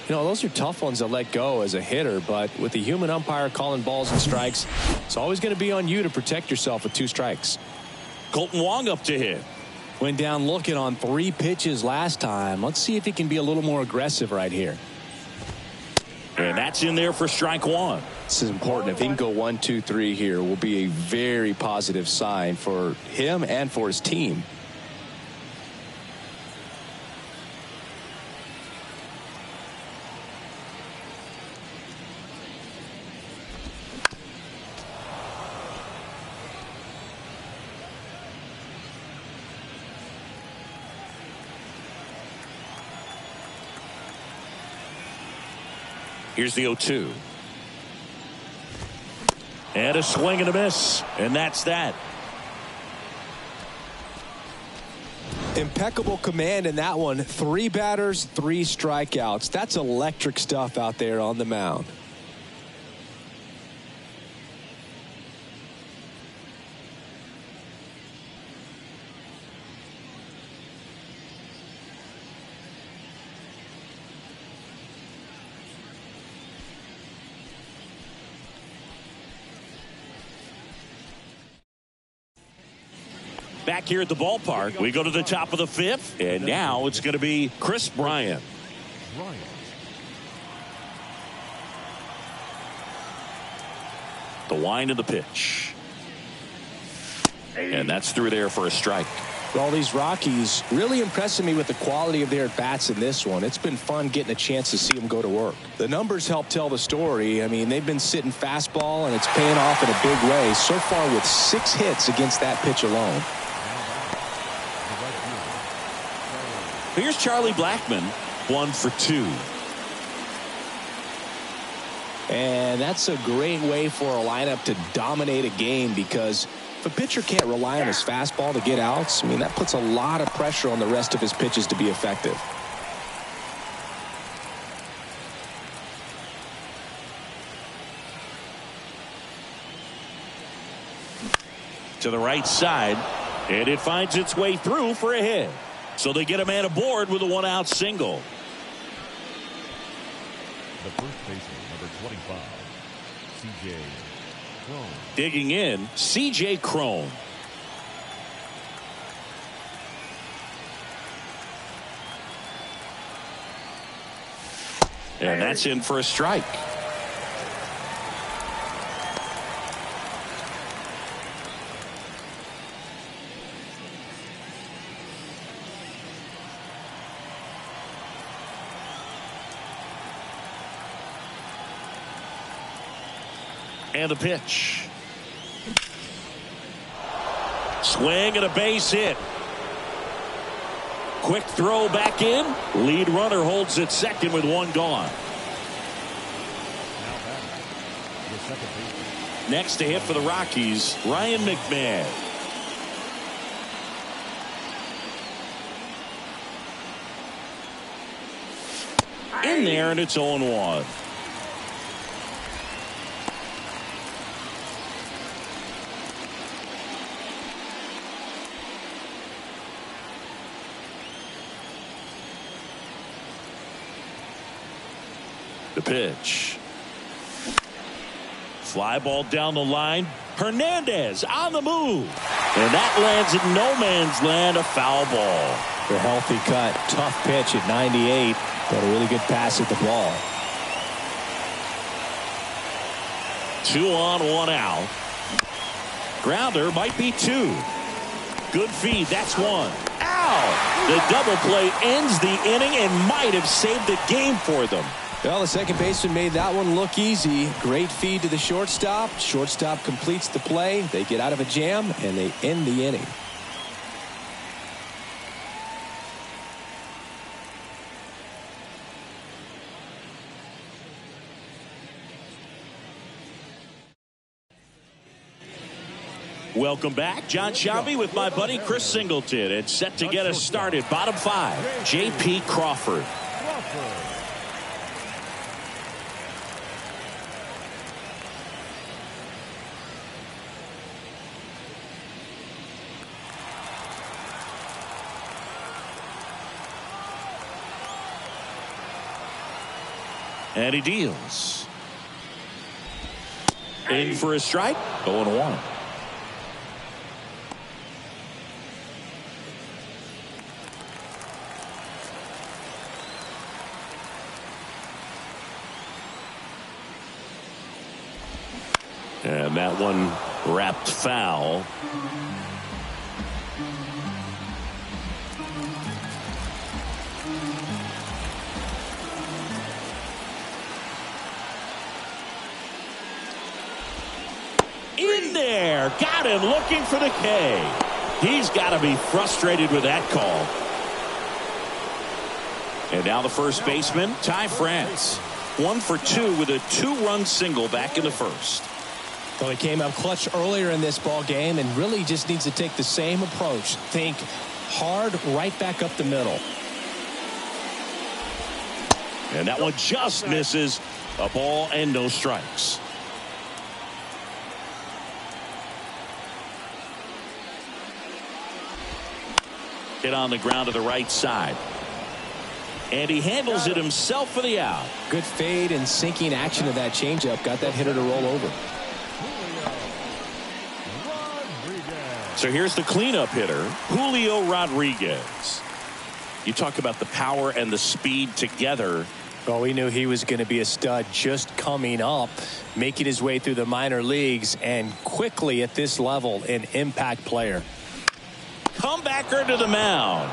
You know, those are tough ones to let go as a hitter, but with the human umpire calling balls and strikes, it's always going to be on you to protect yourself with 2 strikes. Colton Wong up to hit. Went down looking on 3 pitches last time. Let's see if he can be a little more aggressive right here. And that's in there for strike 1. This is important. If he can go 1, 2, 3 here, will be a very positive sign for him and for his team. Here's the 0-2. And a swing and a miss. And that's that. Impeccable command in that one. 3 batters, 3 strikeouts. That's electric stuff out there on the mound. Back here at the ballpark, we go to the top of the 5th, and now it's going to be Chris Bryant. The wind of the pitch. And that's through there for a strike. Well, these Rockies really impressing me with the quality of their at-bats in this one. It's been fun getting a chance to see them go to work. The numbers help tell the story. I mean, they've been sitting fastball, and it's paying off in a big way so far with 6 hits against that pitch alone. Here's Charlie Blackmon, 1 for 2. And that's a great way for a lineup to dominate a game, because if a pitcher can't rely on his fastball to get outs, I mean, that puts a lot of pressure on the rest of his pitches to be effective. To the right side, and it finds its way through for a hit. So they get a man aboard with a 1-out single. The first baseman, number 25, C.J. Cron. Digging in, C.J. Cron. And that's in for a strike. And the pitch. Swing and a base hit. Quick throw back in. Lead runner holds at second with 1 gone. Next to hit for the Rockies, Ryan McMahon. In there, and it's 0-1. The pitch. Fly ball down the line. Hernandez on the move. And that lands in no man's land, a foul ball. The healthy cut. Tough pitch at 98. But a really good pass at the ball. 2 on, 1 out. Grounder might be 2. Good feed. That's 1. Ow! The double play ends the inning and might have saved the game for them. Well, the second baseman made that one look easy. Great feed to the shortstop. Shortstop completes the play. They get out of a jam, and they end the inning. Welcome back. John Sciambi with my buddy Chris Singleton. And set to get us started. Bottom 5, J.P. Crawford. And he deals. In for a strike. 0-1. And that one wrapped foul. In there. Got him looking for the K. He's got to be frustrated with that call. And now the first baseman, Ty France. 1 for 2 with a 2-run single back in the first. Well, he came up clutch earlier in this ball game and really just needs to take the same approach. Think hard right back up the middle. And that one just misses. A ball and no strikes. Hit on the ground to the right side. And he handles it himself for the out. Good fade and sinking action of that changeup. Got that hitter to roll over. So here's the cleanup hitter, Julio Rodriguez. You talk about the power and the speed together. Well, we knew he was going to be a stud just coming up, making his way through the minor leagues, and quickly at this level, an impact player. Comebacker to the mound.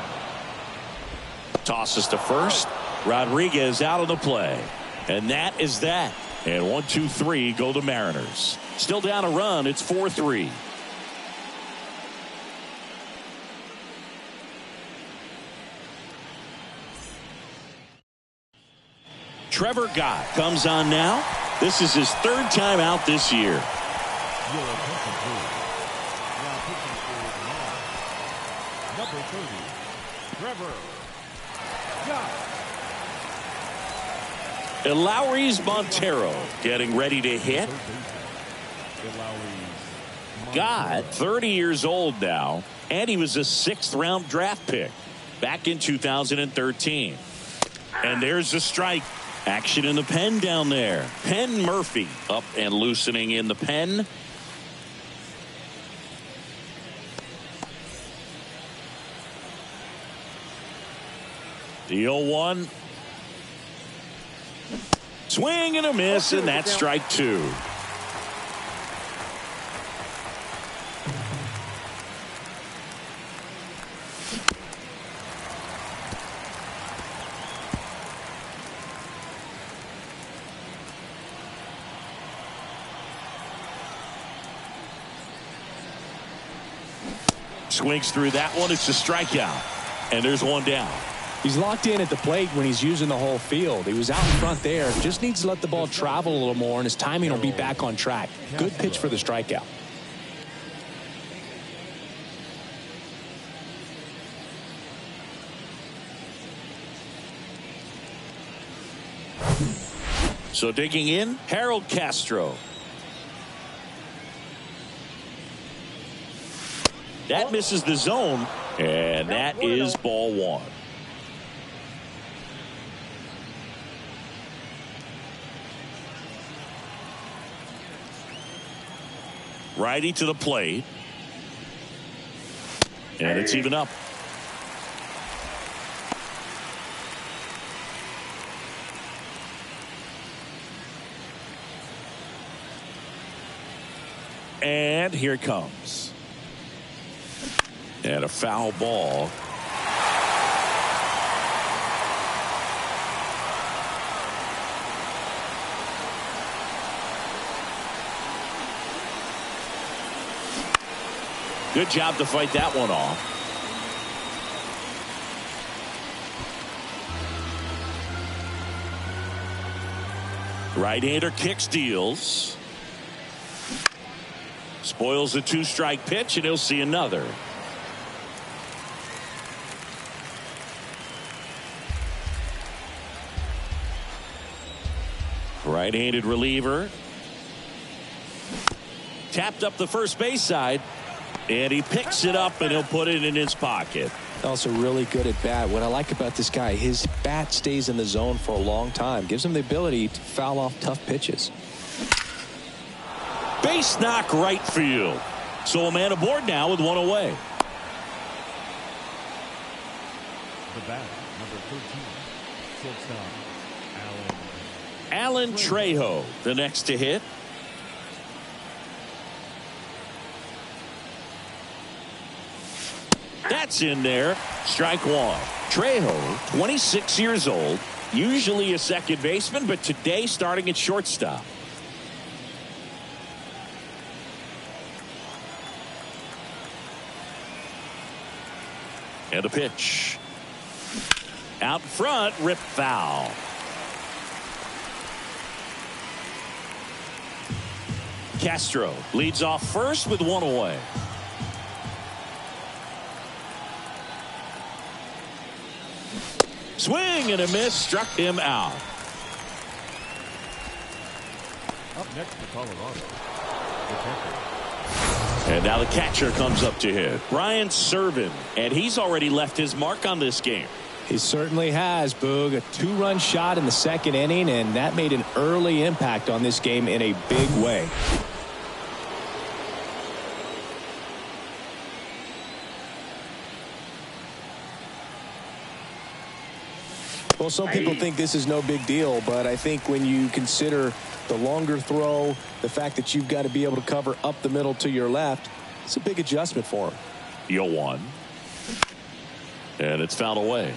Tosses to first. Rodriguez out of the play. And that is that. And 1-2-3 go the Mariners. Still down a run. It's 4-3. Trevor Gott comes on now. This is his 3rd time out this year. Your attention, please. Now pitching for number 30, Trevor Gott. Eleuris Montero getting ready to hit. Gott, 30 years old now, and he was a 6th-round draft pick back in 2013. And there's the strike. Action in the pen down there. Penn Murphy up and loosening in the pen. The 0-1. Swing and a miss, and that's strike 2. Swings through that one. It's a strikeout. And there's one down. He's locked in at the plate when he's using the whole field. He was out in front there. Just needs to let the ball travel a little more, and his timing will be back on track. Good pitch for the strikeout. So digging in, Harold Castro. That misses the zone, and that is ball 1. Righty to the plate. And it's even up. And here it comes. And a foul ball. Good job to fight that one off. Right-hander kicks, deals. Spoils the 2-strike pitch, and he'll see another. Right-handed reliever. Tapped up the first base side. And he picks it up, and he'll put it in his pocket. Also really good at bat. What I like about this guy, his bat stays in the zone for a long time. Gives him the ability to foul off tough pitches. Base knock right field. So a man aboard now with one away. The bat, number 13, shortstop, Alan Trejo, the next to hit. That's in there. Strike one. Trejo, 26 years old, usually a second baseman, but today starting at shortstop. And a pitch. Out front, rip foul. Castro leads off first with one away. Swing and a miss, struck him out. Up next for Colorado, the catcher. And now the catcher comes up to hit. Brian Serven, and he's already left his mark on this game. He certainly has, Boog. A two-run shot in the second inning, and that made an early impact on this game in a big way. Well, some people think this is no big deal, but I think when you consider the longer throw, the fact that you've got to be able to cover up the middle to your left, it's a big adjustment for him. 0-1. And it's fouled away.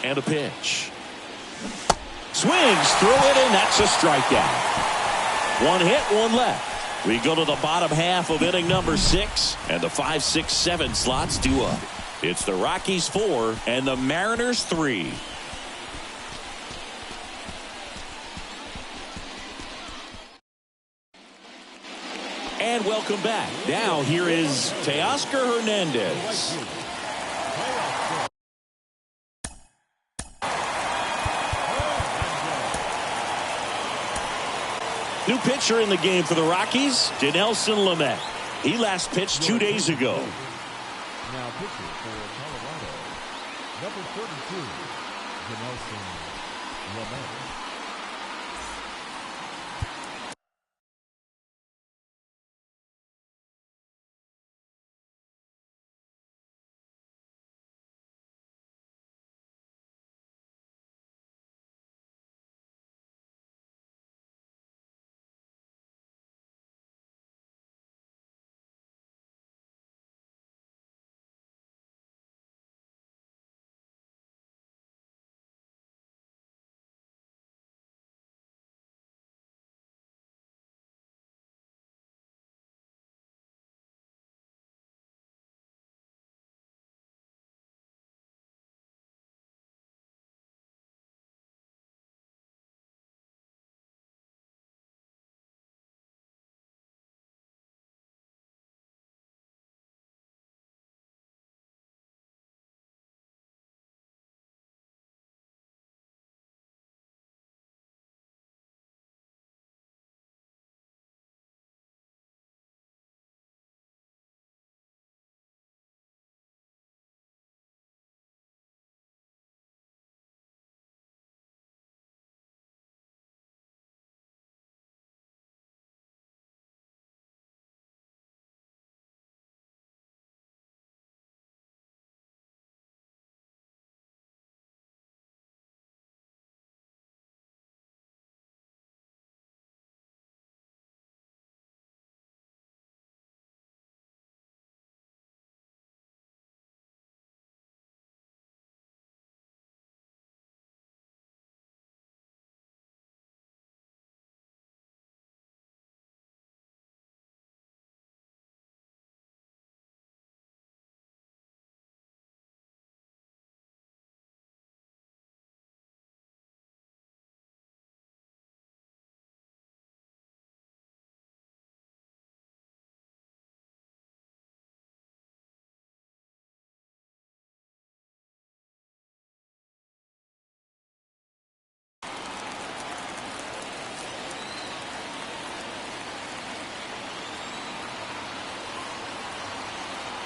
And a pitch. Swings through it, and that's a strikeout. One hit, one left. We go to the bottom half of inning number 6, and the 5, 6, 7 slots due up. It's the Rockies 4 and the Mariners 3. And welcome back. Now here is Teoscar Hernandez. New pitcher in the game for the Rockies, Dinelson Lamet. He last pitched 2 days ago. Now pitcher for Colorado, number 32, Dinelson Lamet.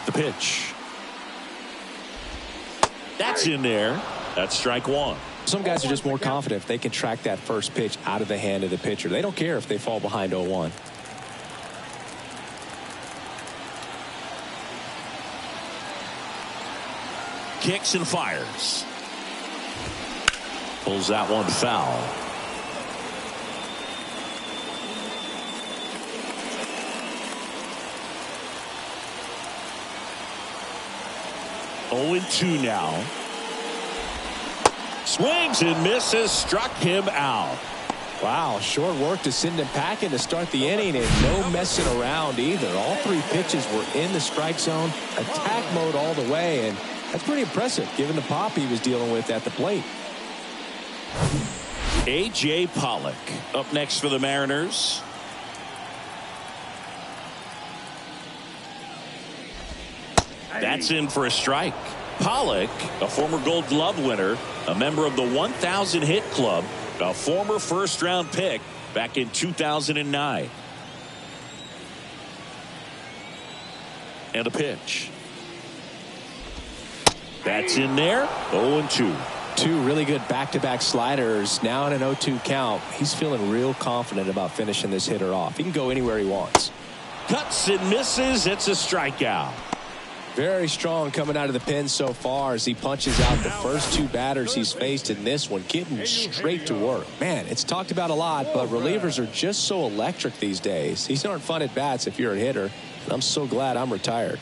The pitch. That's in there. That's strike one. Some guys are just more confident if they can track that first pitch out of the hand of the pitcher. They don't care if they fall behind 0-1. Kicks and fires. Pulls that one foul. Oh, 0-2 now. Swings and misses. Struck him out. Wow, short work to send him packing to start the inning, and no messing around either. All three pitches were in the strike zone, attack mode all the way, and that's pretty impressive given the pop he was dealing with at the plate. A.J. Pollock up next for the Mariners. That's in for a strike. Pollock, a former Gold Glove winner, a member of the 1,000 hit club, a former first-round pick back in 2009. And a pitch. That's in there. 0-2. Two really good back-to-back sliders. Now in an 0-2 count. He's feeling real confident about finishing this hitter off. He can go anywhere he wants. Cuts and misses. It's a strikeout. Very strong coming out of the pen so far as he punches out the first two batters he's faced in this one, getting straight to work. Man, it's talked about a lot, but relievers are just so electric these days. These aren't fun at bats if you're a hitter, and I'm so glad I'm retired.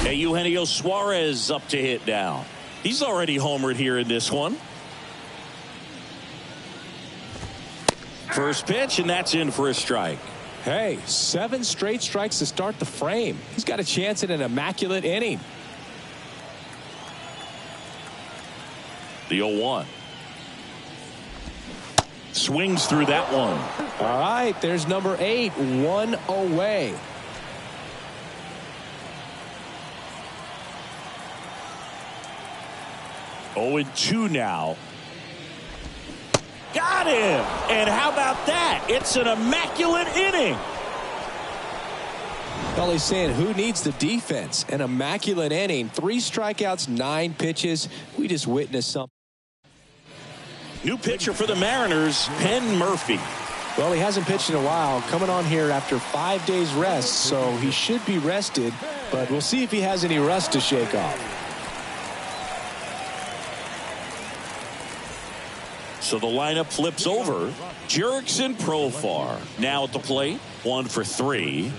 Hey, Eugenio Suarez up to hit now. He's already homered here in this one. First pitch, and that's in for a strike. Hey, 7 straight strikes to start the frame. He's got a chance at an immaculate inning. The 0-1. Swings through that one. All right, there's number 8, 1 away. Oh, 2 now. Got him! And how about that? It's an immaculate inning. Well, he's saying, who needs the defense? An immaculate inning. 3 strikeouts, 9 pitches. We just witnessed something. New pitcher for the Mariners, Penn Murphy. Well, he hasn't pitched in a while. Coming on here after 5 days rest, so he should be rested. But we'll see if he has any rust to shake off. So the lineup flips over. Jurickson, Profar now at the plate. 1 for 3.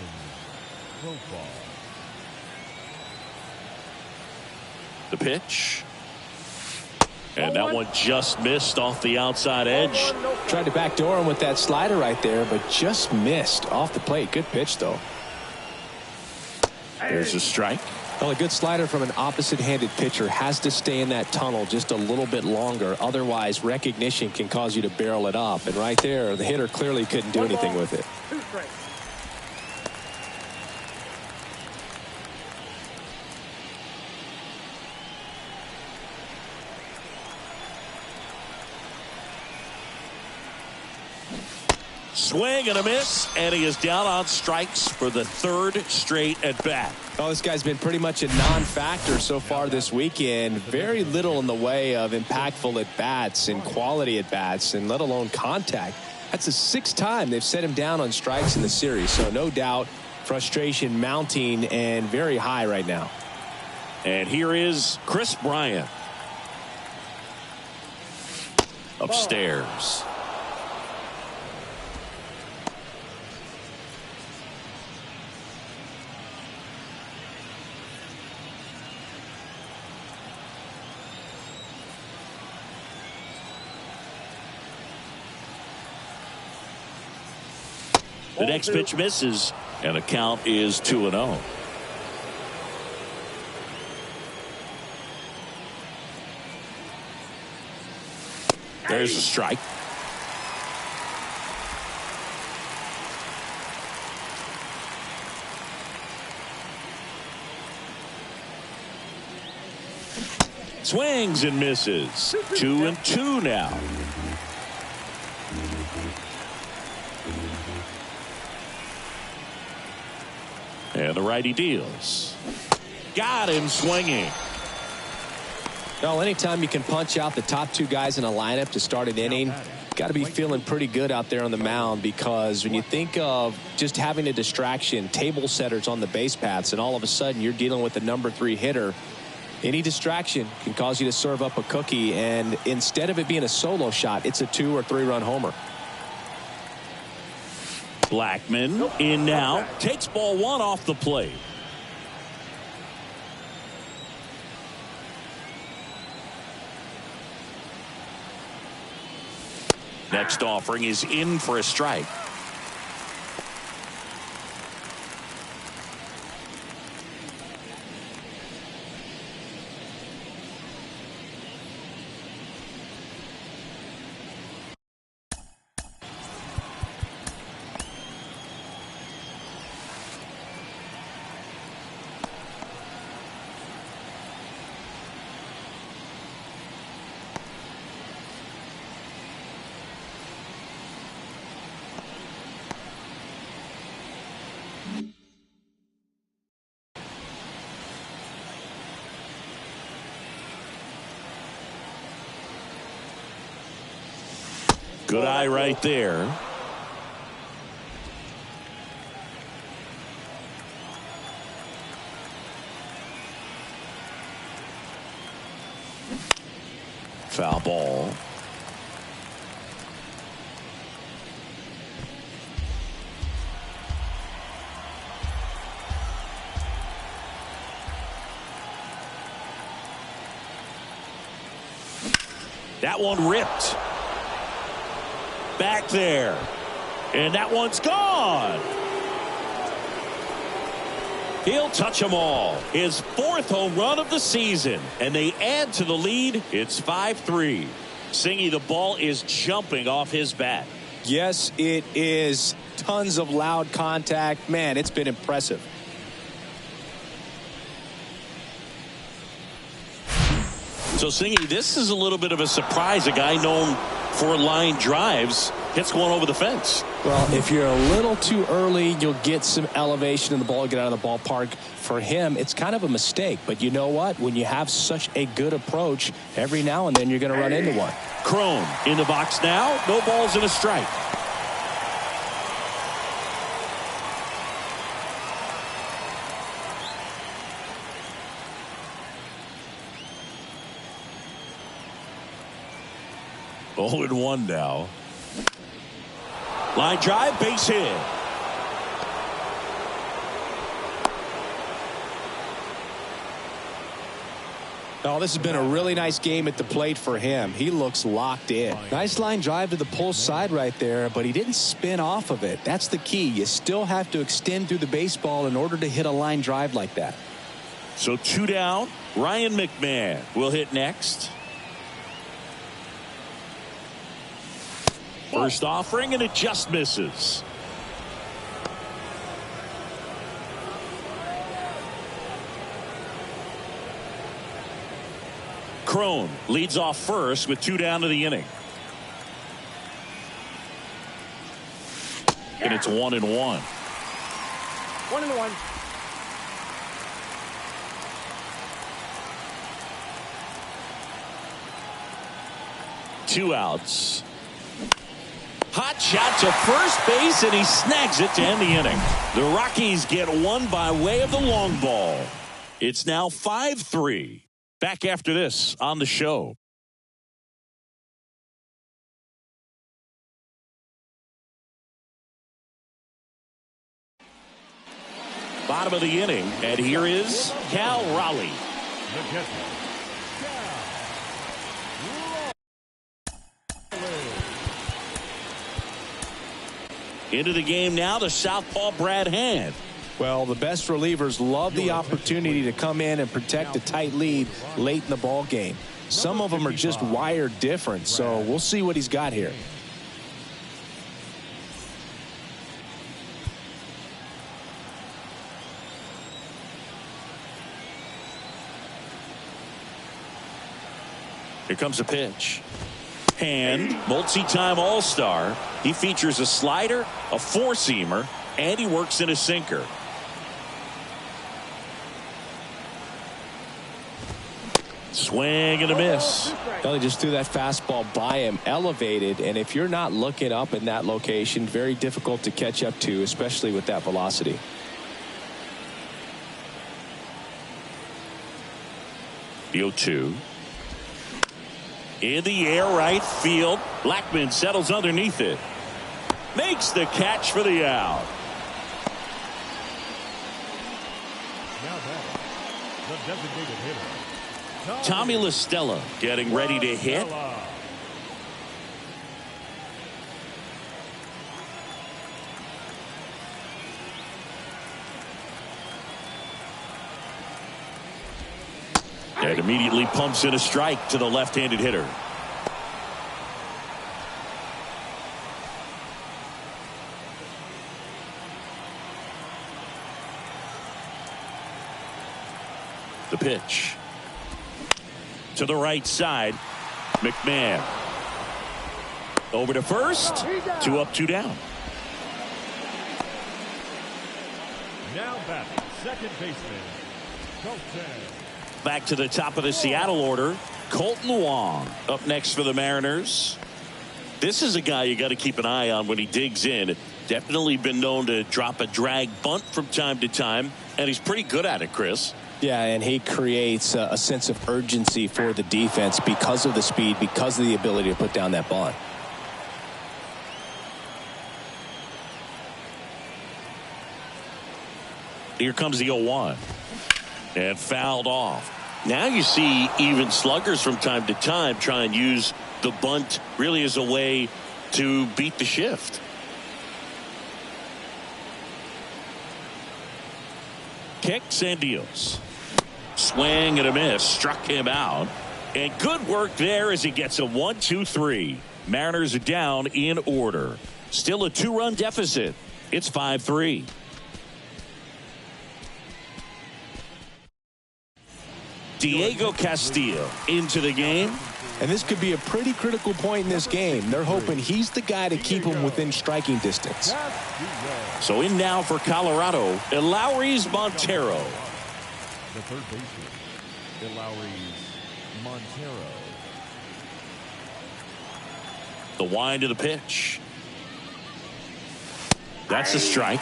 The pitch. And that one just missed off the outside edge. Tried to backdoor him with that slider right there, but just missed off the plate. Good pitch, though. There's a strike. Well, a good slider from an opposite-handed pitcher has to stay in that tunnel just a little bit longer. Otherwise, recognition can cause you to barrel it up. And right there, the hitter clearly couldn't do anything with it. 2 strikes. Swing and a miss, and he is down on strikes for the 3rd straight at bat. Oh, this guy's been pretty much a non-factor so far this weekend. Very little in the way of impactful at-bats and quality at-bats, and let alone contact. That's the 6th time they've set him down on strikes in the series, so no doubt frustration mounting and very high right now. And here is Chris Bryant. Upstairs. The next pitch misses, and the count is 2-0. There's a strike. Swings and misses. 2-2 now. And the righty deals. Got him swinging. Well, anytime you can punch out the top two guys in a lineup to start an inning, got to be feeling pretty good out there on the mound, because when you think of just having a distraction, table setters on the base paths, and all of a sudden you're dealing with the number 3 hitter, any distraction can cause you to serve up a cookie, and instead of it being a solo shot, it's a 2 or 3 run homer. Blackman in now, takes ball 1 off the plate. Next offering is in for a strike. Good eye right there. Foul ball. That one ripped. Back there. And that one's gone. He'll touch them all. His 4th home run of the season. And they add to the lead. It's 5-3. Singy, the ball is jumping off his bat. Yes, it is. Tons of loud contact. Man, it's been impressive. So, Singy, this is a little bit of a surprise. A guy known for line drives hits one over the fence. Well, if you're a little too early, you'll get some elevation in the ball, get out of the ballpark. For him, it's kind of a mistake. But you know what? When you have such a good approach, every now and then you're going to run into one. Crone in the box now. No balls and a strike. Oh, and 1 now. Line drive, base hit. Oh, this has been a really nice game at the plate for him. He looks locked in. Nice line drive to the pull side right there, but he didn't spin off of it. That's the key. You still have to extend through the baseball in order to hit a line drive like that. So 2 down. Ryan McMahon will hit next. First offering, and it just misses. Crone leads off first with 2 down to the inning. And it's 1-1. 1-1. 2 outs. Hot shot to first base, and he snags it to end the inning. The Rockies get one by way of the long ball. It's now 5-3. Back after this on the show. Bottom of the inning, and here is Cal Raleigh. Into the game now, the southpaw Brad Hand. Well, the best relievers love the opportunity to come in and protect a tight lead late in the ball game. Some of them are just wired different, so we'll see what he's got here. Here comes a pitch. Hand, multi-time All-Star. He features a slider, a four-seamer, and he works in a sinker. Swing and a miss. Well, he just threw that fastball by him, elevated, and if you're not looking up in that location, very difficult to catch up to, especially with that velocity. The 0-2. In the air, right field. Blackman settles underneath it. Makes the catch for the out. Now batting, the designated hitter, Tommy La Stella getting ready to hit. And immediately pumps in a strike to the left-handed hitter. The pitch. To the right side. McMahon. Over to first. 2 up, 2 down. Now batting, second baseman, Colton. Back to the top of the Seattle order. Colton Wong up next for the Mariners. This is a guy you got to keep an eye on when he digs in. Definitely been known to drop a drag bunt from time to time, and he's pretty good at it, Chris. Yeah, and he creates a sense of urgency for the defense because of the speed, because of the ability to put down that bunt. Here comes the 0-1. And fouled off. Now you see even sluggers from time to time try and use the bunt really as a way to beat the shift. Kicks and deals. Swing and a miss. Struck him out. And good work there as he gets a 1-2-3. Mariners are down in order. Still a 2-run deficit. It's 5-3. Diego Castillo into the game. And this could be a pretty critical point in this game. They're hoping he's the guy to keep them within striking distance. So in now for Colorado, Elauris Montero. The third baseman, Elauris Montero. The wind of the pitch. That's a strike.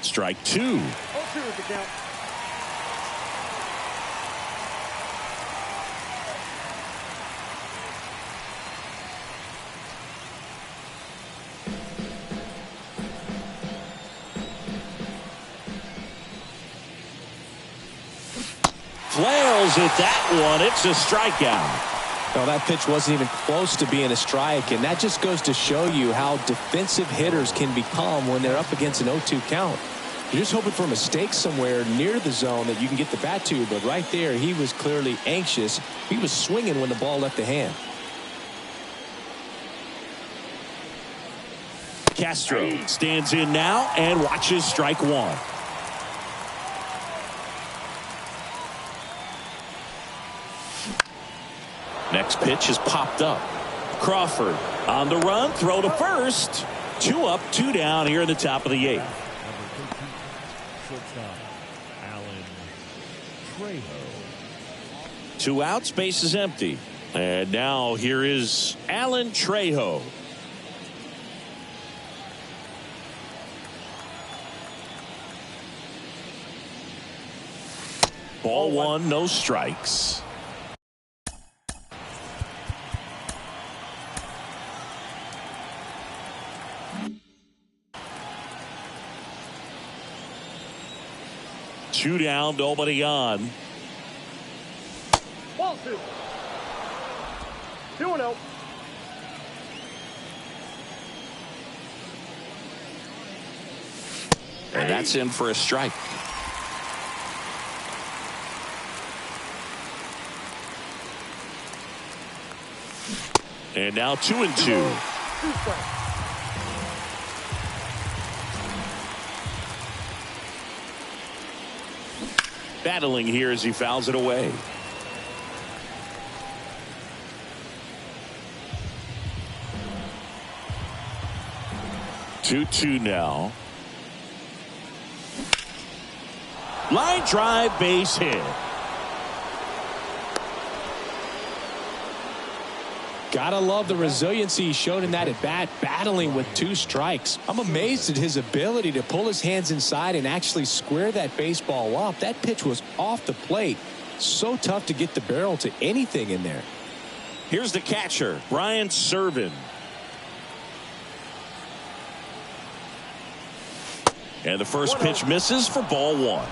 Strike 2. 0-2 is the count. Flails at that one. It's a strikeout. No, that pitch wasn't even close to being a strike, and that just goes to show you how defensive hitters can become when they're up against an 0-2 count. You're just hoping for mistakes somewhere near the zone that you can get the bat to, but right there he was clearly anxious. He was swinging when the ball left the hand. Castro stands in now and watches strike 1. Next pitch is popped up. Crawford on the run, throw to first. 2 up, 2 down here in the top of the 8th. Number 13, shortstop, Alan Trejo. 2 outs, base is empty. And now here is Alan Trejo. Ball 1, no strikes. Two down, nobody on. Ball 2. 2-0. And that's in for a strike. And now 2-2. 2 strikes. Battling here as he fouls it away. 2-2 now. Line drive, base hit. Gotta love the resiliency he showed in that at bat, battling with 2 strikes. I'm amazed at his ability to pull his hands inside and actually square that baseball up. That pitch was off the plate. So tough to get the barrel to anything in there. Here's the catcher, Brian Servin. And the first pitch misses for ball 1.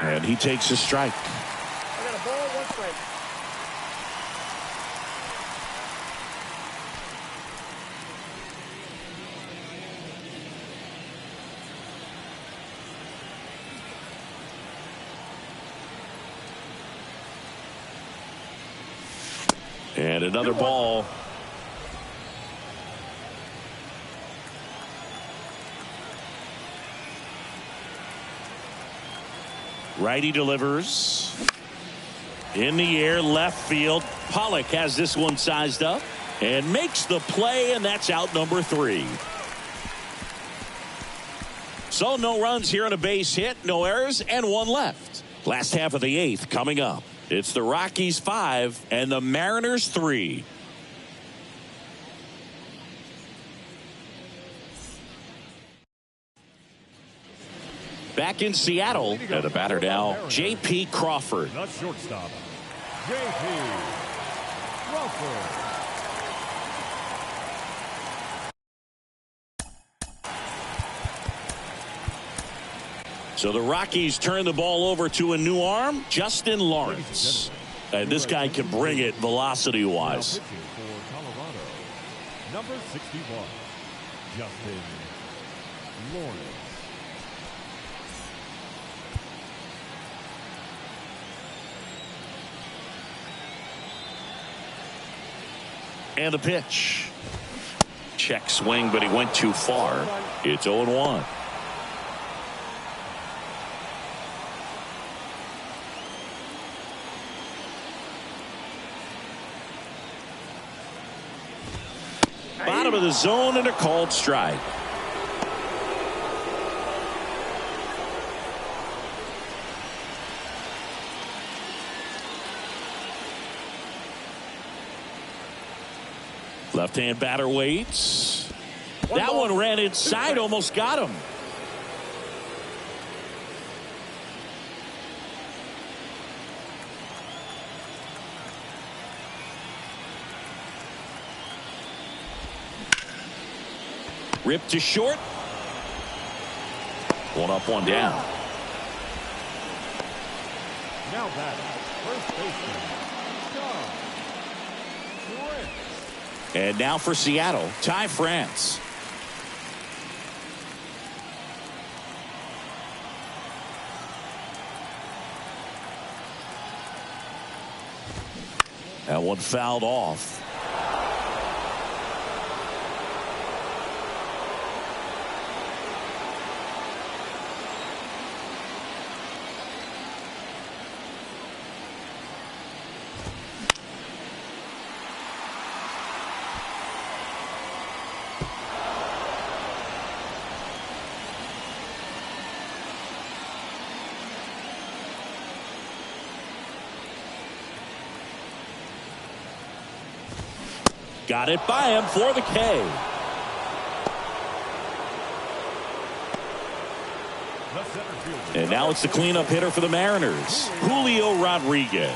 And he takes a strike. I got a ball, 1 strike. And another ball. Righty delivers. In the air, left field. Pollock has this one sized up and makes the play, and that's out number 3. So no runs here on a base hit, no errors, and 1 left. Last half of the 8th coming up. It's the Rockies 5 and the Mariners 3. Back in Seattle, and the batter now, J.P. Crawford. The shortstop, J.P. Crawford. So the Rockies turn the ball over to a new arm, Justin Lawrence. And this guy can bring it velocity-wise. For Colorado, number 61, Justin Lawrence. And the pitch. Check swing, but he went too far. It's 0-1. Bottom of the zone and a called strike. Left-hand batter waits. That one ran inside, almost got him. Ripped to short. 1 up, 1 down. Now batting, first baseman, John. And now for Seattle, Ty France. That one fouled off. Got it by him for the K. And now it's the cleanup hitter for the Mariners, Julio Rodriguez.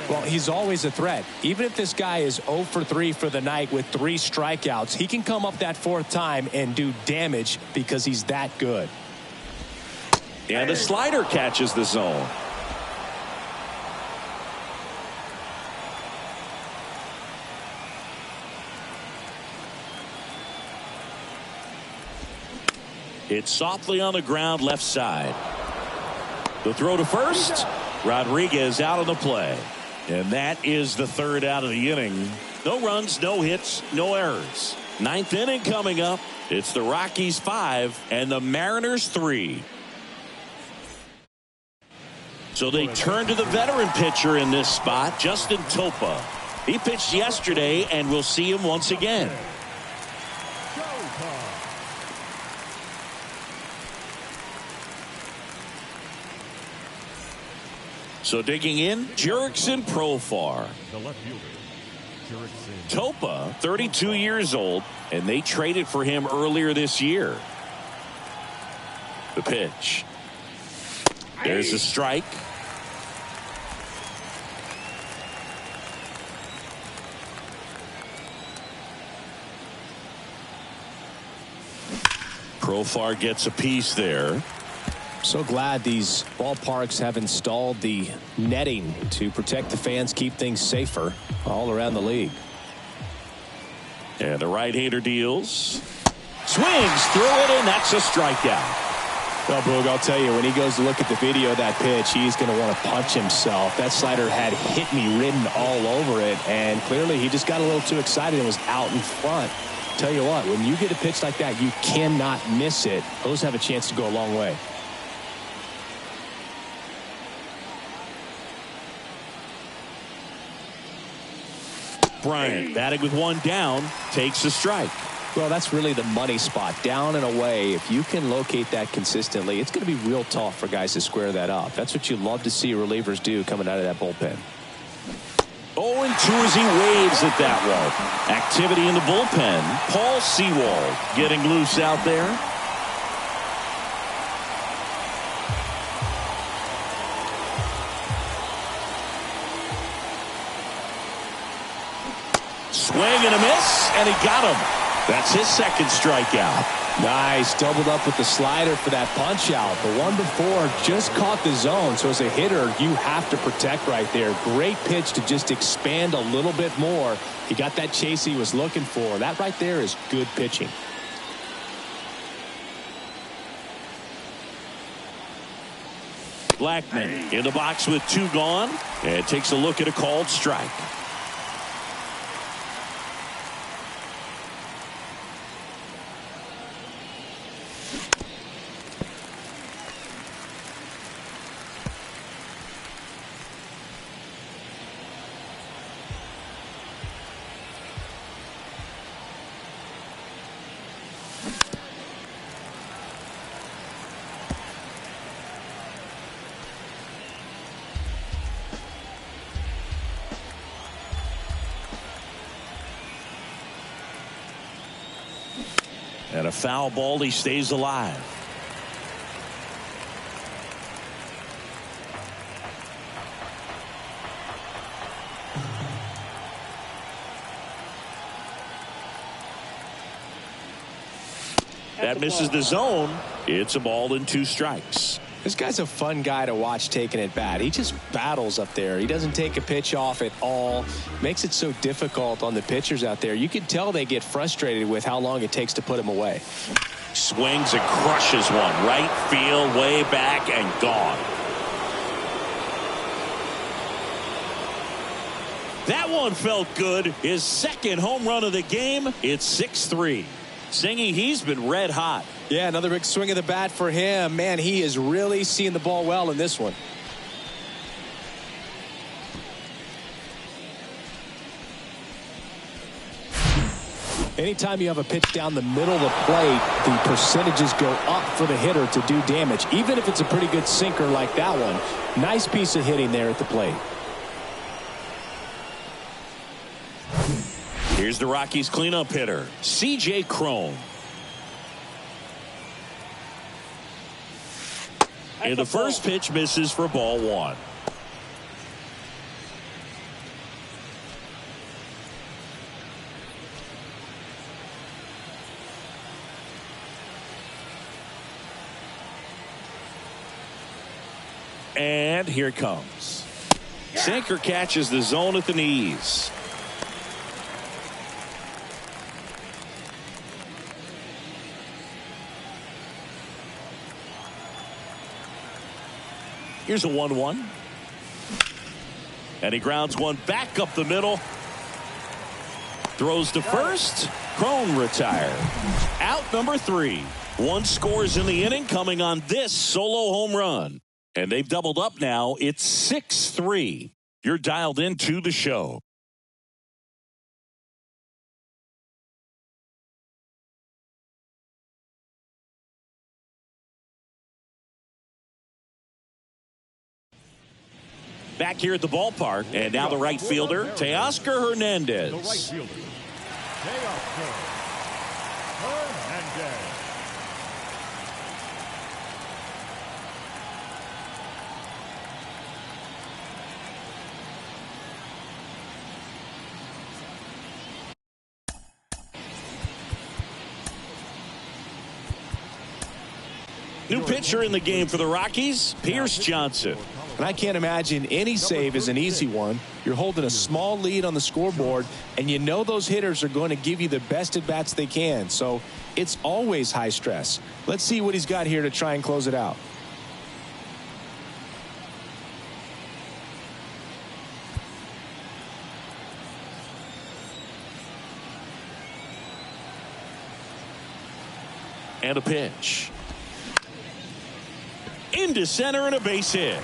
Well, he's always a threat. Even if this guy is 0 for 3 for the night with 3 strikeouts, he can come up that 4th time and do damage because he's that good. And a slider catches the zone. It's softly on the ground, left side. The throw to first. Rodriguez out on the play. And that is the 3rd out of the inning. No runs, no hits, no errors. Ninth inning coming up. It's the Rockies 5 and the Mariners 3. So they turn to the veteran pitcher in this spot, Justin Topa. He pitched yesterday, and we'll see him once again. So digging in, Jurickson Profar. The left fielder, Jurickson. Topa, 32 years old, and they traded for him earlier this year. The pitch. There's a strike. Profar gets a piece there. So glad these ballparks have installed the netting to protect the fans, keep things safer all around the league. And the right-hander deals. Swings through it, and that's a strikeout. Well, Boog, I'll tell you, when he goes to look at the video of that pitch, he's going to want to punch himself. That slider had hit me written all over it, and clearly he just got a little too excited and was out in front. Tell you what, when you get a pitch like that, you cannot miss it. Those have a chance to go a long way. Bryant batting with one down, takes a strike. Well, that's really the money spot, down and away. If you can locate that consistently, it's going to be real tough for guys to square that up. That's what you love to see relievers do coming out of that bullpen. 0-2 as he waves at that one. Activity in the bullpen. Paul Sewald getting loose out there. Swing and a miss, and he got him. That's his second strikeout. Nice, doubled up with the slider for that punch out. The one before just caught the zone, so as a hitter, you have to protect right there. Great pitch to just expand a little bit more. He got that chase he was looking for. That right there is good pitching. Blackman in the box with two gone, and takes a look at a called strike. And a foul ball, he stays alive. That misses the zone. It's a ball and two strikes. This guy's a fun guy to watch taking at bat. He just battles up there. He doesn't take a pitch off at all. Makes it so difficult on the pitchers out there. You can tell they get frustrated with how long it takes to put him away. Swings and crushes one. Right field, way back, and gone. That one felt good. His second home run of the game. It's 6-3. Singy, he's been red hot. Yeah, another big swing of the bat for him. Man, he is really seeing the ball well in this one. Anytime you have a pitch down the middle of the plate, the percentages go up for the hitter to do damage, even if it's a pretty good sinker like that one. Nice piece of hitting there at the plate. Here's the Rockies cleanup hitter, C.J. Cron. And the first pitch misses for ball one. And here it comes. Sinker catches the zone at the knees. Here's a 1-1. And he grounds one back up the middle. Throws to first. Crone retired. Out number 3. 1 scores in the inning coming on this solo home run. And they've doubled up now. It's 6-3. You're dialed into the show. Back here at the ballpark, and now the right fielder, Teoscar Hernandez. The right fielder, Teoscar Hernandez. New pitcher in the game for the Rockies, Pierce Johnson. And I can't imagine any save is an easy one. You're holding a small lead on the scoreboard, and you know those hitters are going to give you the best at-bats they can. So it's always high stress. Let's see what he's got here to try and close it out. And a pitch. Into center and a base hit.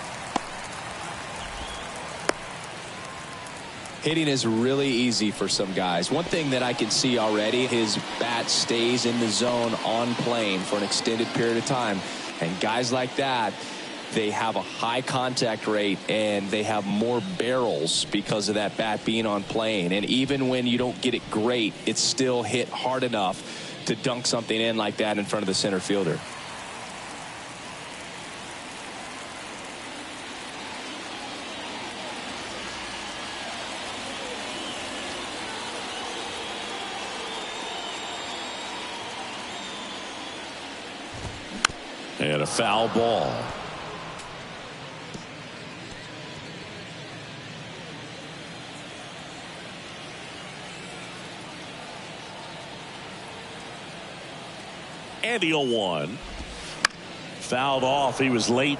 Hitting is really easy for some guys. One thing that I can see already, his bat stays in the zone on plane for an extended period of time. And guys like that, they have a high contact rate and they have more barrels because of that bat being on plane. And even when you don't get it great, it's still hit hard enough to dunk something in like that in front of the center fielder. And a foul ball. And the 0-1. Fouled off. He was late.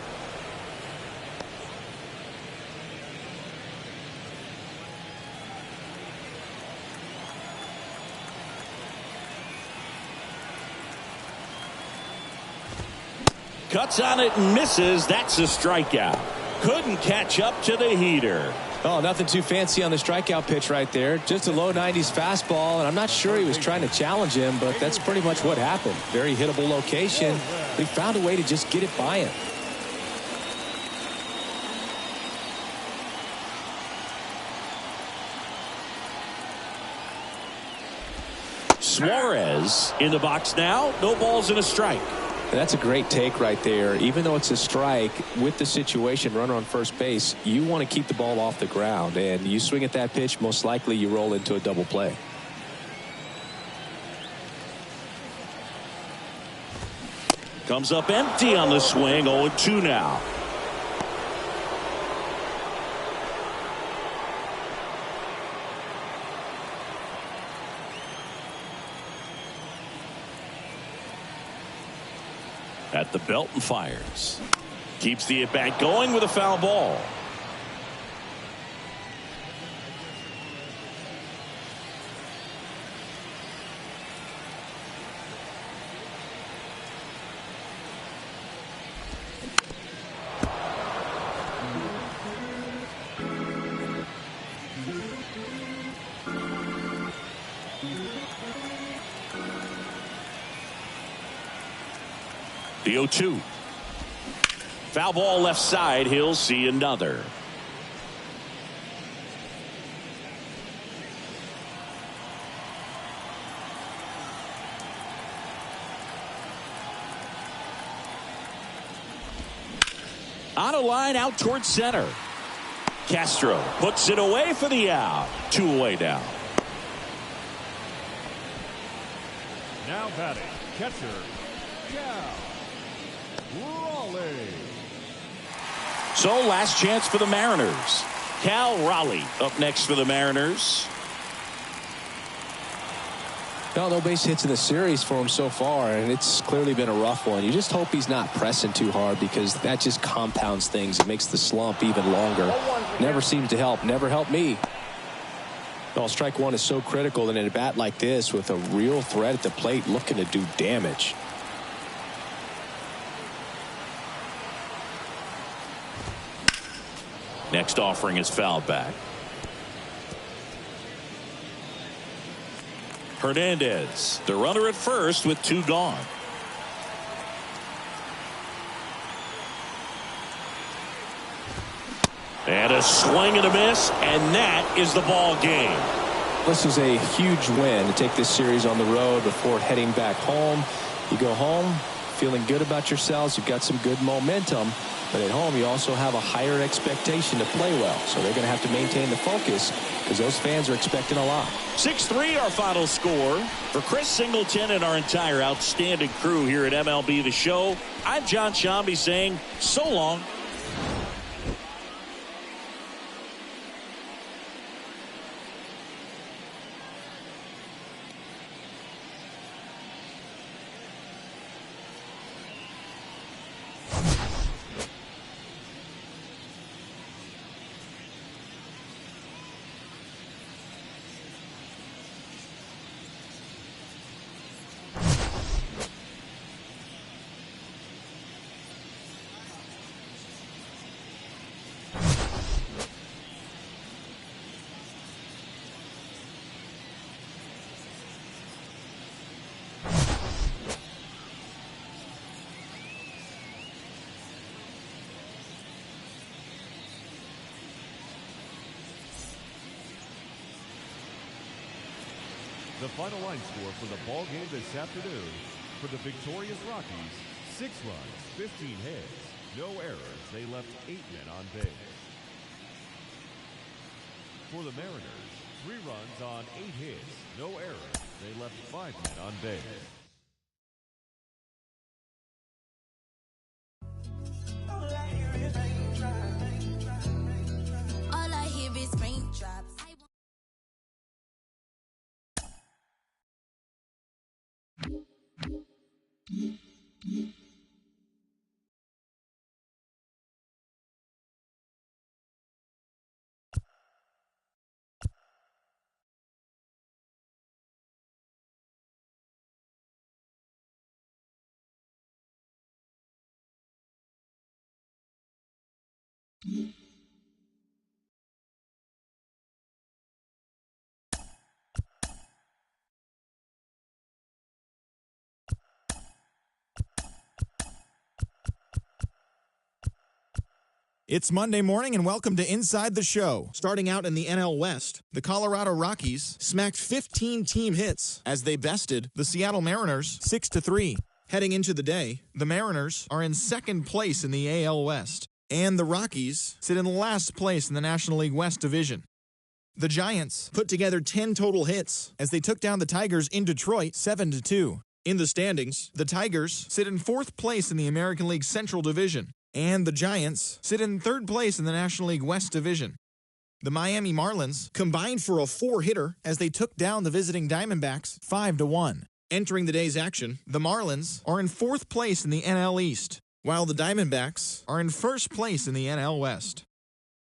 Cuts on it and misses. That's a strikeout. Couldn't catch up to the heater. Oh, nothing too fancy on the strikeout pitch right there. Just a low 90s fastball, and I'm not sure he was trying to challenge him, but that's pretty much what happened. Very hittable location, but he found a way to just get it by him. Suarez in the box now. No balls and a strike. That's a great take right there. Even though it's a strike, with the situation, runner on first base, you want to keep the ball off the ground. And you swing at that pitch, most likely you roll into a double play. Comes up empty on the swing. 0-2 now. At the belt and fires. Keeps the at-bat going with a foul ball. The 0-2. Foul ball left side. He'll see another. On a line out towards center. Castro puts it away for the out. 2 away now. Now batting, catcher, Raleigh. So last chance for the Mariners. Cal Raleigh up next for the Mariners. No base hits in the series for him so far, and it's clearly been a rough one. You just hope he's not pressing too hard, because that just compounds things. It makes the slump even longer. Never seems to help. Never helped me. Well, strike one is so critical in a bat like this with a real threat at the plate looking to do damage. Next offering is fouled back. Hernandez, the runner at first with 2 gone. And a swing and a miss, and that is the ball game. This is a huge win to take this series on the road before heading back home. You go home feeling good about yourselves. You've got some good momentum. But at home, you also have a higher expectation to play well. So they're going to have to maintain the focus because those fans are expecting a lot. 6-3 our final score. For Chris Singleton and our entire outstanding crew here at MLB The Show, I'm John Shambi saying so long. The final line score for the ball game this afternoon: for the victorious Rockies, 6 runs, 15 hits, no errors. They left 8 men on base. For the Mariners, 3 runs on 8 hits, no errors. They left 5 men on base. All I hear is raindrops. It's Monday morning and welcome to Inside the Show. Starting out in the NL West, the Colorado Rockies smacked 15 team hits as they bested the Seattle Mariners 6-3. Heading into the day, the Mariners are in second place in the AL West, and the Rockies sit in last place in the National League West Division. The Giants put together 10 total hits as they took down the Tigers in Detroit 7-2. In the standings, the Tigers sit in fourth place in the American League Central Division, and the Giants sit in third place in the National League West Division. The Miami Marlins combined for a 4-hitter as they took down the visiting Diamondbacks 5-1. Entering the day's action, the Marlins are in fourth place in the NL East, while the Diamondbacks are in first place in the NL West.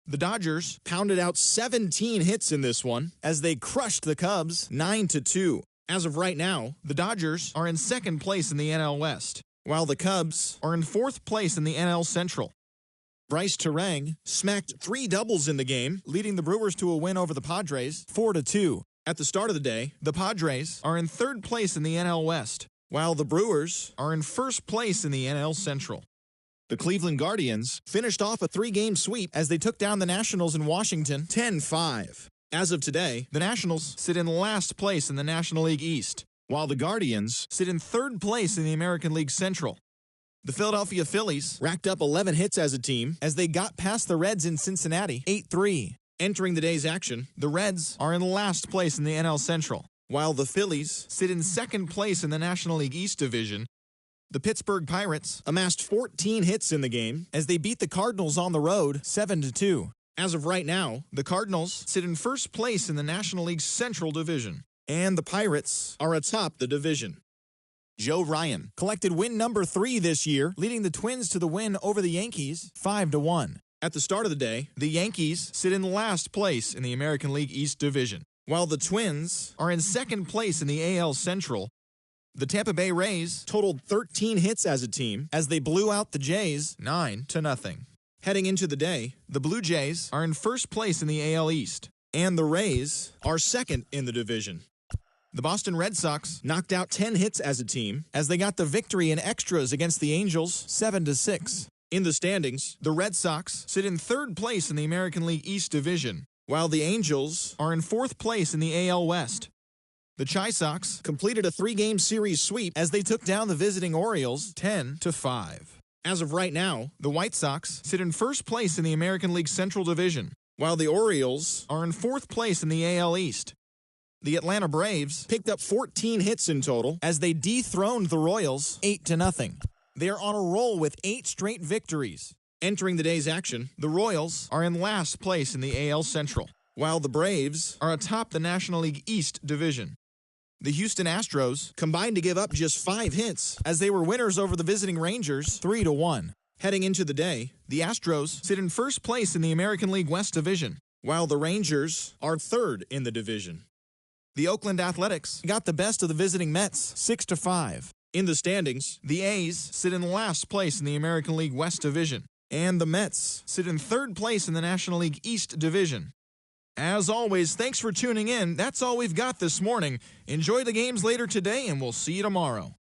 The Dodgers pounded out 17 hits in this one as they crushed the Cubs 9-2. As of right now, the Dodgers are in second place in the NL West, while the Cubs are in fourth place in the NL Central. Bryce Terang smacked 3 doubles in the game, leading the Brewers to a win over the Padres 4-2. At the start of the day, the Padres are in third place in the NL West, while the Brewers are in first place in the NL Central. The Cleveland Guardians finished off a 3-game sweep as they took down the Nationals in Washington 10-5. As of today, the Nationals sit in last place in the National League East, while the Guardians sit in third place in the American League Central. The Philadelphia Phillies racked up 11 hits as a team as they got past the Reds in Cincinnati 8-3. Entering the day's action, the Reds are in last place in the NL Central, while the Phillies sit in second place in the National League East Division. The Pittsburgh Pirates amassed 14 hits in the game as they beat the Cardinals on the road 7-2. As of right now, the Cardinals sit in first place in the National League Central Division, and the Pirates are atop the division. Joe Ryan collected win number 3 this year, leading the Twins to the win over the Yankees 5-1. At the start of the day, the Yankees sit in last place in the American League East Division. While the Twins are in second place in the AL Central, the Tampa Bay Rays totaled 13 hits as a team as they blew out the Jays 9-0. Heading into the day, the Blue Jays are in first place in the AL East, and the Rays are second in the division. The Boston Red Sox knocked out 10 hits as a team as they got the victory in extras against the Angels 7-6. In the standings, the Red Sox sit in third place in the American League East Division, while the Angels are in fourth place in the AL West. The Chi Sox completed a 3-game series sweep as they took down the visiting Orioles 10-5. As of right now, the White Sox sit in first place in the American League Central Division, while the Orioles are in fourth place in the AL East. The Atlanta Braves picked up 14 hits in total as they dethroned the Royals 8-0. They are on a roll with 8 straight victories. Entering the day's action, the Royals are in last place in the AL Central, while the Braves are atop the National League East Division. The Houston Astros combined to give up just 5 hits as they were winners over the visiting Rangers 3-1. Heading into the day, the Astros sit in first place in the American League West Division, while the Rangers are third in the division. The Oakland Athletics got the best of the visiting Mets 6-5. In the standings, the A's sit in last place in the American League West Division, and the Mets sit in third place in the National League East Division. As always, thanks for tuning in. That's all we've got this morning. Enjoy the games later today, and we'll see you tomorrow.